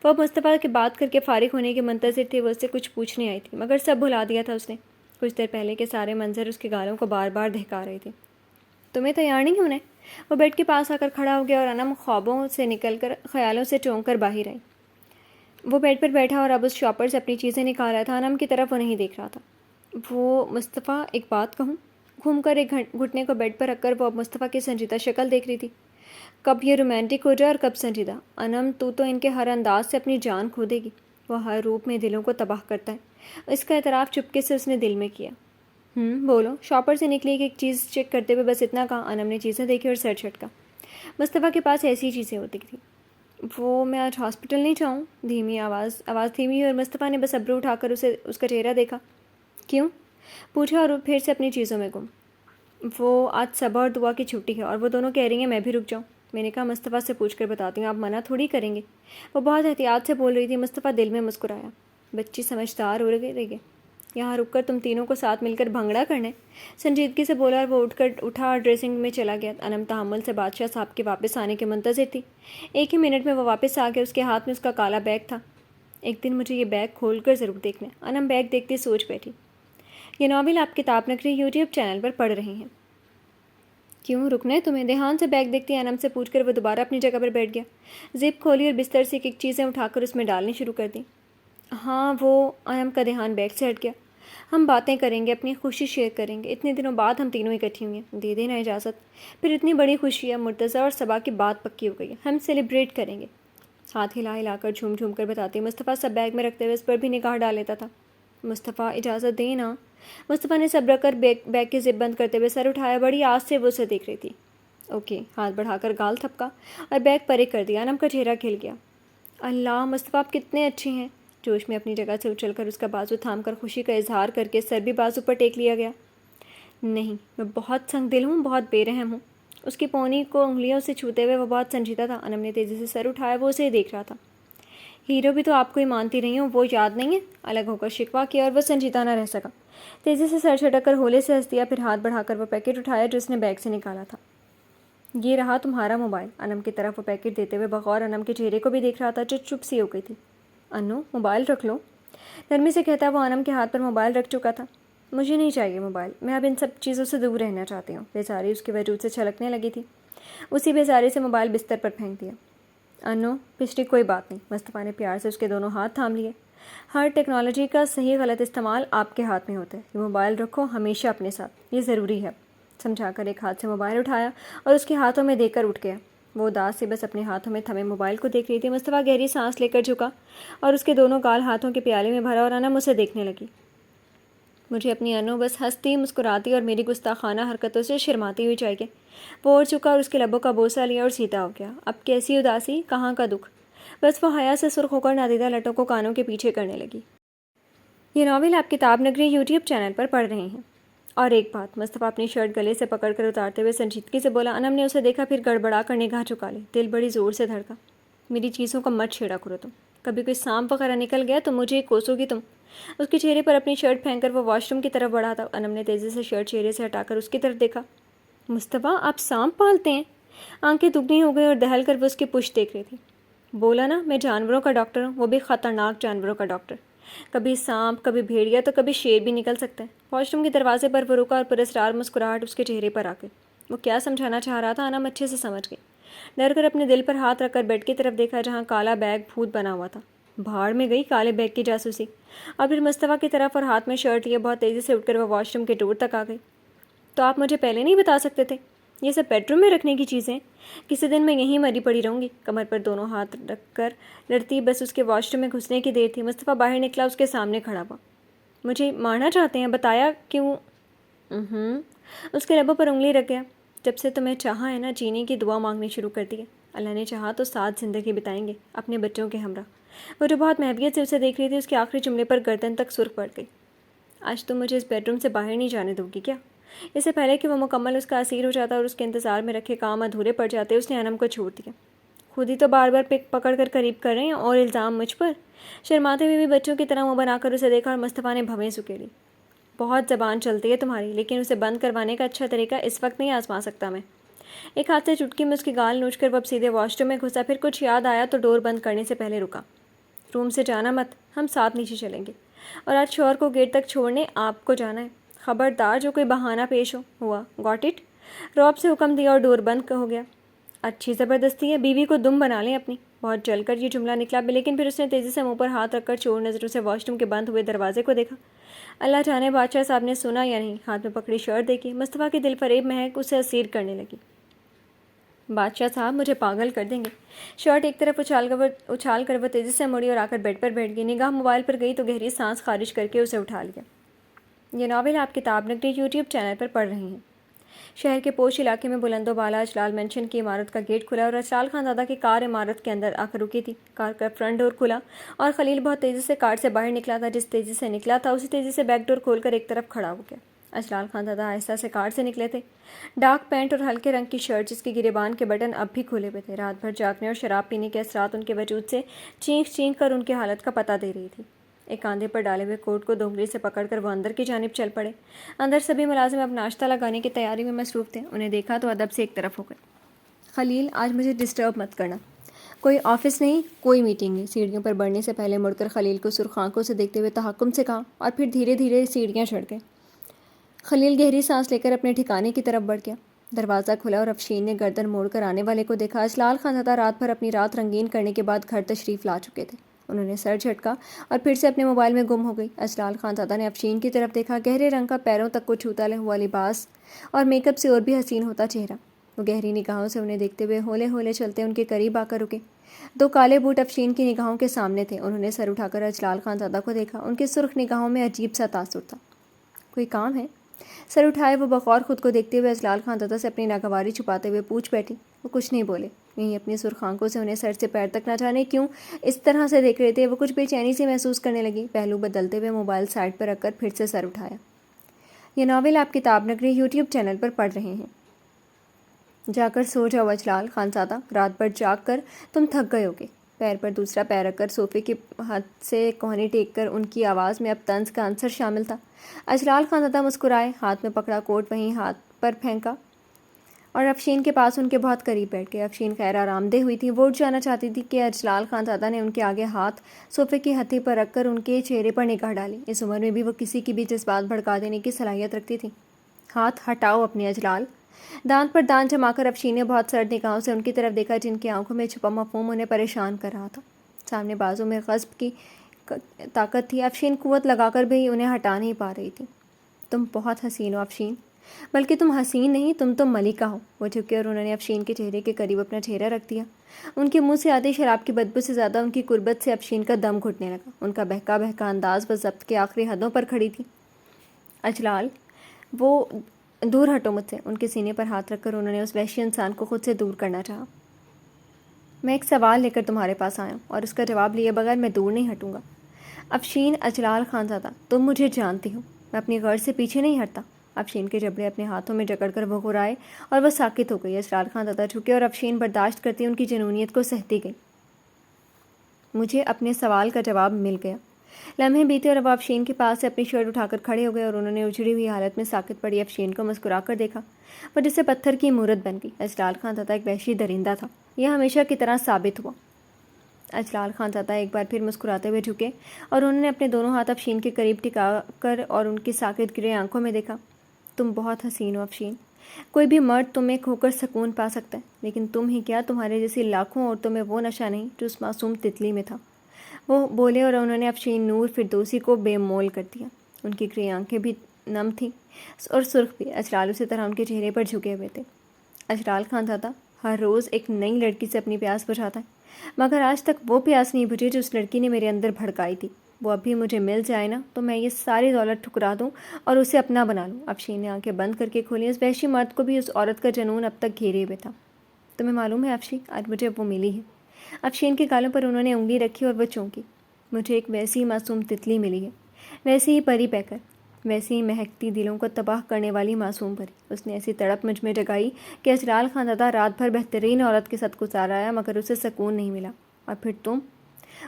وہ اب مصطفیٰ کے بات کر کے فارغ ہونے کے منتظر تھی۔ وہ اس سے کچھ پوچھنے آئی تھی مگر سب بھلا دیا تھا اس نے۔ کچھ دیر پہلے کے سارے منظر اس کے گالوں کو بار بار دہکا رہے تھے۔ تمہیں تیار نہیں ہونا ہے؟ وہ بیڈ کے پاس آ کر کھڑا ہو گیا اور انم خوابوں سے نکل کر خیالوں سے چونک کر باہر آئی۔ وہ بیڈ پر بیٹھا اور اب اس شاپر سے اپنی چیزیں نکال رہا تھا۔ انم کی طرف وہ نہیں دیکھ رہا تھا۔ وہ مصطفیٰ، ایک بات کہوں؟ گھوم کر ایک گھٹنے کو بیڈ پر رکھ کر وہ اب مصطفیٰ کی سنجیدہ شکل دیکھ رہی تھی۔ کب یہ رومانٹک ہو جائے اور کب سنجیدہ؟ انم، تو ان کے ہر انداز سے اپنی جان کھو دے گی۔ وہ ہر روپ میں دلوں کو تباہ کرتا ہے۔ اس کا اعتراف چپکے سے اس نے دل میں کیا۔ بولو۔ شاپر سے نکلی ایک چیز چیک کرتے ہوئے بس اتنا کہا۔ انم نے چیزیں دیکھی اور سر جھٹکا۔ مصطفیٰ کے پاس ایسی چیزیں ہوتی تھیں۔ وہ میں آج ہاسپٹل نہیں جاؤں؟ دھیمی آواز دھیمی ہوئی اور مصطفیٰ نے بس ابرو اٹھا کر اس کا چہرہ دیکھا۔ کیوں؟ پوچھا اور پھر سے اپنی چیزوں میں گم۔ وہ آج صبح اور دعا کی چھٹی ہے اور وہ دونوں کہہ رہی ہیں میں بھی رک جاؤں۔ میں نے کہا مصطفیٰ سے پوچھ کر بتاتی ہوں، آپ منع تھوڑی کریں گے۔ وہ بہت احتیاط سے بول رہی تھی۔ مصطفیٰ دل میں مسکرایا، بچی سمجھدار ہو رہی ہے، یہاں رک کر تم تینوں کو ساتھ مل کر بھنگڑا کرنے، سنجیدگی سے بولا اور وہ اٹھا اور ڈریسنگ میں چلا گیا۔ انم تحمل سے بادشاہ صاحب کے واپس آنے کے منتظر تھی۔ ایک ہی منٹ میں وہ واپس آ گیا۔ اس کے ہاتھ میں اس کا کالا بیگ تھا۔ ایک دن مجھے یہ بیگ کھول کر ضرور دیکھنا ہے۔ انم بیگ دیکھتی سوچ بیٹھی۔ یہ ناول آپ کتاب نگری یوٹیوب چینل پر پڑھ رہے ہیں۔ کیوں رکنا ہے تمہیں؟ دھیان سے بیگ دیکھتی انم سے پوچھ کر وہ دوبارہ اپنی جگہ پر بیٹھ گیا۔ زپ کھولی اور بستر سے ایک چیزیں اٹھا کر اس میں ڈالنی شروع کر دیں۔ ہاں وہ، انم کا دھیان بیگ سے ہٹ گیا۔ ہم باتیں کریں گے، اپنی خوشی شیئر کریں گے۔ اتنے دنوں بعد ہم تینوں اکٹھی ہوئی ہیں، دے دینا اجازت۔ پھر اتنی بڑی خوشی ہے، مرتضی اور صبا کی بات پکی ہو گئی ہے، ہم سیلیبریٹ کریں گے۔ ہاتھ ہلا کر جھوم جھوم کر بتاتی۔ مصطفیٰ سب بیگ میں رکھتے ہوئے اس پر بھی نگاہ ڈال لیتا تھا۔ مصطفیٰ اجازت دے نا۔ مصطفیٰ نے سب رکھ کر بیگ کی زپ بند کرتے ہوئے سر اٹھایا، بڑی آس سے وہ اسے دیکھ رہی تھی۔ اوکے، ہاتھ بڑھا کر گال تھپکا اور بیگ پرے کر دیا۔ انم کا چہرہ کھل گیا۔ اللہ، مصطفیٰ آپ کتنے اچھے ہیں۔ جوش میں اپنی جگہ سے اچھل کر اس کا بازو تھام کر خوشی کا اظہار کر کے سر بھی بازو پر ٹیک لیا گیا۔ نہیں، میں بہت سنگ دل ہوں، بہت بے رحم ہوں۔ اس کی پونی کو انگلیوں سے چھوتے ہوئے وہ بہت سنجیدہ تھا۔ انم نے تیزی سے سر اٹھایا، وہ اسے دیکھ رہا تھا۔ ہیرو بھی تو آپ کو ہی مانتی رہی ہوں، وہ یاد نہیں ہے؟ الگ ہو کر شکوہ کیا اور وہ سنجیدہ نہ رہ سکا۔ تیزی سے سر جھٹک کر ہولے سے ہنس دیا، پھر ہاتھ بڑھا کر وہ پیکٹ اٹھایا جو اس نے بیگ سے نکالا تھا۔ یہ رہا تمہارا موبائل۔ انم کی طرف وہ پیکٹ دیتے ہوئے بغور انم کے چہرے کو بھی دیکھ رہا تھا جو چپ سی ہو گئی تھی۔ انو، موبائل رکھ لو، نرمی سے کہتا وہ انم کے ہاتھ پر موبائل رکھ چکا تھا۔ مجھے نہیں چاہیے موبائل، میں اب ان سب چیزوں سے دور رہنا چاہتی ہوں۔ بیزاری اس کے وجود سے چھلکنے لگی تھی۔ اسی بیزاری سے موبائل بستر پر پھینک دیا۔ انو، پچھلی کوئی بات نہیں۔ مصطفیٰ نے پیار سے اس کے دونوں ہاتھ تھام لیے۔ ہر ٹیکنالوجی کا صحیح غلط استعمال آپ کے ہاتھ میں ہوتا ہے۔ یہ موبائل رکھو ہمیشہ اپنے ساتھ، یہ ضروری ہے، سمجھا کر ایک ہاتھ سے موبائل اٹھایا اور اس کے ہاتھوں میں دے کر اٹھ گیا۔ وہ اداس سے بس اپنے ہاتھوں میں تھمے موبائل کو دیکھ رہی تھی۔ مصطفیٰ گہری سانس لے کر جھکا اور اس کے دونوں گال ہاتھوں کے پیالے میں بھرا اور انم اسے دیکھنے لگی۔ مجھے اپنی انو بس ہنستی مسکراتی اور میری گستاخانہ حرکتوں سے شرماتی ہوئی چاہیے۔ وہ اور چکا اور اس کے لبوں کا بوسہ لیا اور سیدھا ہو گیا۔ اب کیسی اداسی، کہاں کا دکھ۔ بس وہ حیا سے سرخ ہو کر نادیدہ لٹوں کو کانوں کے پیچھے کرنے لگی۔ یہ ناول آپ کتاب نگری یوٹیوب چینل پر پڑھ رہے ہیں۔ اور ایک بات، مصطفیٰ اپنی شرٹ گلے سے پکڑ کر اتارتے ہوئے سنجیدگی سے بولا۔ انم نے اسے دیکھا، پھر گڑبڑا کر نگاہ چکا لی۔ دل بڑی زور سے دھڑکا۔ میری چیزوں کا مت چھیڑا کرو تم، کبھی کوئی سانپ وغیرہ نکل گیا تو مجھے کوسو گی تم۔ اس کے چہرے پر اپنی شرٹ پھینک کر وہ واش روم کی طرف بڑھا تھا۔ انم نے تیزی سے شرٹ چہرے سے ہٹا کر اس کی طرف دیکھا۔ مصطفیٰ، آپ سانپ پالتے ہیں؟ آنکھیں دگنی ہو گئی اور دہل کر وہ اس کی پشت دیکھ رہی تھی۔ بولا نا، میں جانوروں کا ڈاکٹر ہوں، وہ بھی خطرناک جانوروں کا ڈاکٹر۔ کبھی سانپ، کبھی بھیڑیا، تو کبھی شیر بھی نکل سکتا ہے۔ واش روم کے دروازے پر وہ رکا اور پراسرار مسکراہٹ اس کے چہرے پر آ گئی۔ وہ کیا سمجھانا چاہ رہا تھا انم اچھے سے سمجھ گئی۔ ڈر کر اپنے دل پر ہاتھ رکھ کر بیڈ کی طرف دیکھا جہاں کالا بیگ بھوت بنا ہوا تھا۔ بھاڑ میں گئی کالے بیگ کی جاسوسی۔ اور پھر مصطفیٰ کی طرف اور ہاتھ میں شرٹ لیے بہت تیزی سے اٹھ کر وہ واش روم کے ڈور تک آ گئی۔ تو آپ مجھے پہلے نہیں بتا سکتے تھے؟ یہ سب بیڈ روم میں رکھنے کی چیزیں؟ کسی دن میں یہیں مری پڑی رہوں گی۔ کمر پر دونوں ہاتھ رکھ کر لڑتی بس اس کے واش روم میں گھسنے کی دیر تھی۔ مصطفیٰ باہر نکلا، اس کے سامنے کھڑا ہوا۔ مجھے مارنا چاہتے ہیں؟ بتایا کیوں؟ اس کے لبوں پر انگلی رکھ گیا۔ جب سے تمہیں چاہا ہے نا، جینے کی دعا مانگنی شروع کر دی ہے۔ اللہ نے چاہا تو ساتھ زندگی بتائیں گے، اپنے بچوں کے ہمراہ۔ وہ جو بہت محبت سے اسے دیکھ رہی تھی، اس کے آخری جملے پر گردن تک سرخ پڑ گئی۔ آج تم مجھے اس بیڈ روم سے باہر نہیں جانے دو گی کیا؟ اس سے پہلے کہ وہ مکمل اس کا اسیر ہو جاتا اور اس کے انتظار میں رکھے کام ادھورے پڑ جاتے، اس نے انم کو چھوڑ دیا۔ خود ہی تو بار بار پکڑ کر قریب کر رہے ہیں اور الزام مجھ پر۔ شرماتے ہوئے بھی بچوں کی طرح منہ بنا کر اسے دیکھا اور مصطفیٰ نے بھویں سکیڑی۔ بہت زبان چلتی ہے تمہاری، لیکن اسے بند کروانے کا اچھا طریقہ اس وقت نہیں آزما سکتا میں۔ ایک ہاتھ سے چٹکی میں اس کی گال نوچ کر وہ اب سیدھے واش روم میں گھسا، پھر کچھ یاد آیا تو ڈور بند کرنے سے پہلے رکا۔ روم سے جانا مت، ہم ساتھ نیچے چلیں گے، اور آج شوہر کو گیٹ تک چھوڑنے آپ کو جانا ہے۔ خبردار جو کوئی بہانہ پیش ہوا، گاٹ اٹ؟ رعب سے حکم دیا اور ڈور بند ہو گیا۔ اچھی زبردستی ہے، بیوی کو دم بنا لیں اپنی۔ بہت جل کر یہ جملہ نکلا، لیکن پھر اس نے تیزی سے منہ پر ہاتھ رکھ کر چور نظروں سے واش روم کے بند ہوئے دروازے کو دیکھا۔ اللہ جانے بادشاہ صاحب نے سنا یا نہیں۔ ہاتھ میں پکڑی شرٹ دیکھی، مصطفیٰ کی دل فریب مہک اسے اسیر کرنے لگی۔ بادشاہ صاحب مجھے پاگل کر دیں گے۔ شرٹ ایک طرف اچھال کر وہ تیزی سے مڑی اور آ کر بیڈ پر بیٹھ گئی۔ نگاہ موبائل پر گئی تو گہری سانس خارج کر کے اسے اٹھا لیا۔ یہ ناول آپ کتاب نگری یوٹیوب چینل پر پڑھ رہے ہیں۔ شہر کے پوش علاقے میں بلند و بالا اجلال مینشن کی عمارت کا گیٹ کھلا اور اجلال خاندادہ کی کار عمارت کے اندر آ کر رکی تھی۔ کار کا فرنٹ ڈور کھلا اور خلیل بہت تیزی سے کار سے باہر نکلا تھا۔ جس تیزی سے نکلا تھا اسی تیزی سے بیک ڈور کھول کر ایک طرف کھڑا ہو گیا۔ اجلال خان زادہ آہستہ سے کار سے نکلے تھے. ڈارک پینٹ اور ہلکے رنگ کی شرٹ جس کی گریبان کے بٹن اب بھی کھلے ہوئے تھے رات بھر جاگنے اور شراب پینے کے اثرات ان کے وجود سے چینک چینک کر ان کی حالت کا پتہ دے رہی تھی. ایک کاندھے پر ڈالے ہوئے کوٹ کو دونگلی سے پکڑ کر وہ اندر کی جانب چل پڑے. اندر سبھی ملازم اب ناشتہ لگانے کی تیاری میں مصروف تھے. انہیں دیکھا تو ادب سے ایک طرف ہو گئے. خلیل آج مجھے ڈسٹرب مت کرنا. کوئی آفس نہیں, کوئی میٹنگ نہیں. سیڑھیوں پر بڑھنے سے پہلے مڑ کر خلیل کو سرخ آنکھوں سے دیکھتے ہوئے تحکم سے کہا اور پھر دھیرے دھیرے سیڑھیاں چڑھ گئے. خلیل گہری سانس لے کر اپنے ٹھکانے کی طرف بڑھ گیا. دروازہ کھلا اور افشین نے گردن موڑ کر آنے والے کو دیکھا. اجلال خان زادہ رات بھر اپنی رات رنگین کرنے کے بعد گھر تشریف لا چکے تھے. انہوں نے سر جھٹکا اور پھر سے اپنے موبائل میں گم ہو گئی. اجلال خان زادہ نے افشین کی طرف دیکھا. گہرے رنگ کا پیروں تک کو چھوتا ہوا لباس اور میک اپ سے اور بھی حسین ہوتا چہرہ. وہ گہری نگاہوں سے انہیں دیکھتے ہوئے ہولے ہولے چلتے ان کے قریب آ کر رکے. دو کالے بوٹ افشین کی نگاہوں کے سامنے تھے. انہوں نے سر اٹھا کر اجلال خان زادہ کو دیکھا. ان کی سرخ نگاہوں میں عجیب سا تاثر تھا. کوئی کام ہے؟ سر اٹھائے وہ بغور خود کو دیکھتے ہوئے اجلال خان زادہ سے اپنی ناگواری چھپاتے ہوئے پوچھ بیٹھی. وہ کچھ نہیں بولے. یہیں اپنی سرخ آنکھوں سے انہیں سر سے پیر تک نہ جانے کیوں اس طرح سے دیکھ رہے تھے. وہ کچھ بے چینی سے محسوس کرنے لگی. پہلو بدلتے ہوئے موبائل سائڈ پر رکھ کر پھر سے سر اٹھایا. یہ ناول آپ کتاب نگری یوٹیوب چینل پر پڑھ رہے ہیں. جا کر سو جاؤ اجلال خان زادہ. رات بھر جاگ کر تم تھک گئے ہوگے. پیر پر دوسرا پیر رکھ کر صوفے کے ہاتھ سے کوہنی ٹیک کر ان کی آواز میں اب طنز کا عنصر شامل تھا. اجلال خان زادہ مسکرائے. ہاتھ میں پکڑا کوٹ وہیں ہاتھ پر پھینکا اور افشین کے پاس ان کے بہت قریب بیٹھ گئے. افشین خیر آرام دہ ہوئی تھی. وہ اٹھ جانا چاہتی تھی کہ اجلال خان زادہ نے ان کے آگے ہاتھ صوفے کی ہتھی پر رکھ کر ان کے چہرے پر نگاہ ڈالی. اس عمر میں بھی وہ کسی کی بھی جذبات بھڑکا دینے کی صلاحیت رکھتی تھی. ہاتھ ہٹاؤ اپنے اجلال. دانت پر دانت جما کر افشین نے بہت سرد نگاہوں سے ان کی طرف دیکھا جن کی آنکھوں میں چھپا مفہوم انہیں پریشان کر رہا تھا. سامنے بازو میں غضب کی طاقت تھی. افشین قوت لگا کر بھی انہیں ہٹا نہیں پا رہی تھی. تم بہت حسین ہو افشین. بلکہ تم حسین نہیں, تم ملکہ ہو. وہ جھکے اور انہوں نے افشین کے چہرے کے قریب اپنا چہرہ رکھ دیا. ان کے منہ سے آتی شراب کی بدبو سے زیادہ ان کی قربت سے افشین کا دم گھٹنے لگا. ان کا بہکا بہکا انداز و ضبط کے آخری حدوں پر کھڑی تھی. اجلال, وہ دور ہٹو مجھ سے. ان کے سینے پر ہاتھ رکھ کر انہوں نے اس وحشی انسان کو خود سے دور کرنا چاہا. میں ایک سوال لے کر تمہارے پاس آیا ہوں اور اس کا جواب لیے بغیر میں دور نہیں ہٹوں گا. افشین اجلال خان زادہ, تم مجھے جانتی ہو. میں اپنی غرض سے پیچھے نہیں ہٹتا. افشین کے جبڑے اپنے ہاتھوں میں جکڑ کر وہ گھرائے اور وہ ساکت ہو گئی. اجلال خان زادہ جھکے اور افشین برداشت کرتی ان کی جنونیت کو سہتی گئی. مجھے اپنے سوال کا جواب مل گیا. لمحے بیتے اور وہ افشین کے پاس سے اپنی شرٹ اٹھا کر کھڑے ہو گئے اور انہوں نے اجڑی ہوئی حالت میں ساکت پڑی افشین کو مسکرا کر دیکھا. وہ جسے پتھر کی مورت بن گئی. اجلال خان زادہ ایک وحشی درندہ تھا. یہ ہمیشہ کی طرح ثابت ہوا. اجلال خان زادہ ایک بار پھر مسکراتے ہوئے جھکے اور انہوں نے اپنے دونوں ہاتھ افشین کے قریب ٹکا کر اور ان کی ساکت گرے آنکھوں میں دیکھا. تم بہت حسین ہو افشین. کوئی بھی مرد تمہیں کھو کر سکون پا سکتا ہے, لیکن تم ہی کیا, تمہارے جیسی لاکھوں عورتوں میں وہ نشہ نہیں جو اس معصوم تتلی میں تھا. وہ بولے اور انہوں نے افشین نور فردوسی کو بے مول کر دیا. ان کی گرے آنکھیں بھی نم تھیں اور سرخ بھی. اجلال اسی طرح ان کے چہرے پر جھکے ہوئے تھے. اجلال خان زادہ ہر روز ایک نئی لڑکی سے اپنی پیاس بجھاتا ہے, مگر آج تک وہ پیاس نہیں بجھی جو اس لڑکی نے میرے اندر بھڑکائی تھی. وہ ابھی مجھے مل جائے نا تو میں یہ ساری دولت ٹھکرا دوں اور اسے اپنا بنا لوں. افشین نے آنکھیں بند کر کے کھولیں. اس وحشی مرد کو بھی اس عورت کا جنون اب تک گھیرے ہوئے تھا. تمہیں معلوم ہے افشین, آج مجھے وہ ملی ہے. افشین کے گالوں پر انہوں نے انگلی رکھی اور وہ چونکی. مجھے ایک ویسی معصوم تتلی ملی ہے, ویسی ہی پری پیکر, ویسی ہی مہکتی دلوں کو تباہ کرنے والی معصوم پری. اس نے ایسی تڑپ مجھ میں جگائی کہ اجلال خان زادہ رات بھر بہترین عورت کے ساتھ گزارا مگر اسے سکون نہیں ملا. اور پھر تم.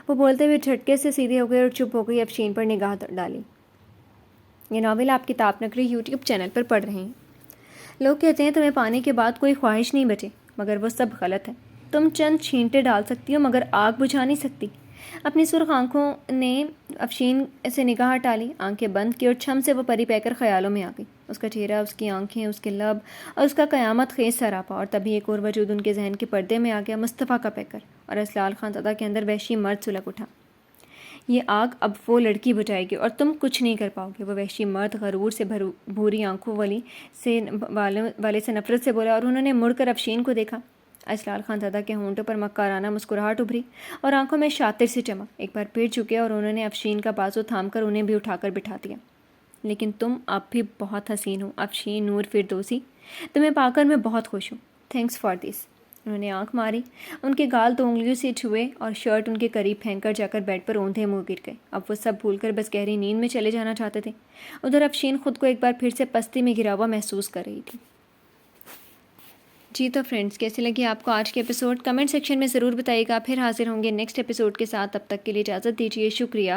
وہ بولتے ہوئے جھٹکے سے سیدھے ہو گئے اور چپ ہو گئی. افشین پر نگاہ ڈالی. یہ ناول آپ کتاب نگری یوٹیوب چینل پر پڑھ رہے ہیں. لوگ کہتے ہیں تمہیں پانے کے بعد کوئی خواہش نہیں بچے, مگر وہ سب غلط ہے. تم چند چھینٹے ڈال سکتی ہو مگر آگ بجھا نہیں سکتی. اپنی سرخ آنکھوں نے افشین سے نگاہ ہٹا لی, آنکھیں بند کی اور چھم سے وہ پری پیکر خیالوں میں آ گئی. اس کا چہرہ, اس کی آنکھیں, اس کے لب اور اس کا قیامت خیز سراپا. اور تبھی ایک اور وجود ان کے ذہن کے پردے میں آ گیا, مصطفیٰ کا پیکر. اور اجلال خان زادہ کے اندر وحشی مرد سلگ اٹھا. یہ آگ اب وہ لڑکی بجھائے گی اور تم کچھ نہیں کر پاؤ گے. وہ وحشی مرد غرور سے بھوری آنکھوں والے سے نفرت سے بولا اور انہوں نے مڑ کر افشین کو دیکھا. اجلال خان زادہ کے ہونٹوں پر مکارانہ مسکراہٹ ابھری اور آنکھوں میں شاطر سی چمک. ایک بار پھر جھکے اور انہوں نے افشین کا بازو تھام کر انہیں بھی اٹھا کر بٹھا دیا. لیکن تم اب بھی بہت حسین ہو افشین نور فردوسی. تمہیں پا کر میں بہت خوش ہوں. Thanks for this. انہوں نے آنکھ ماری، ان کے گال 2 انگلیوں سے چھوئے اور شرٹ ان کے قریب پھینک کر جا کر بیڈ پر اوندھے منہ گر گئے۔ اب وہ سب بھول کر بس گہری نیند میں چلے جانا چاہتے تھے۔ ادھر افشین خود کو ایک بار پھر سے پستی میں گرا ہوا محسوس کر رہی تھی۔ جی تو فرینڈس، کیسے لگی آپ کو آج کے ایپیسوڈ؟ کمنٹ سیکشن میں ضرور بتائیے گا۔ پھر حاضر ہوں گے نیکسٹ ایپیسوڈ کے ساتھ، تب تک کے لیے اجازت دیجیے۔ شکریہ۔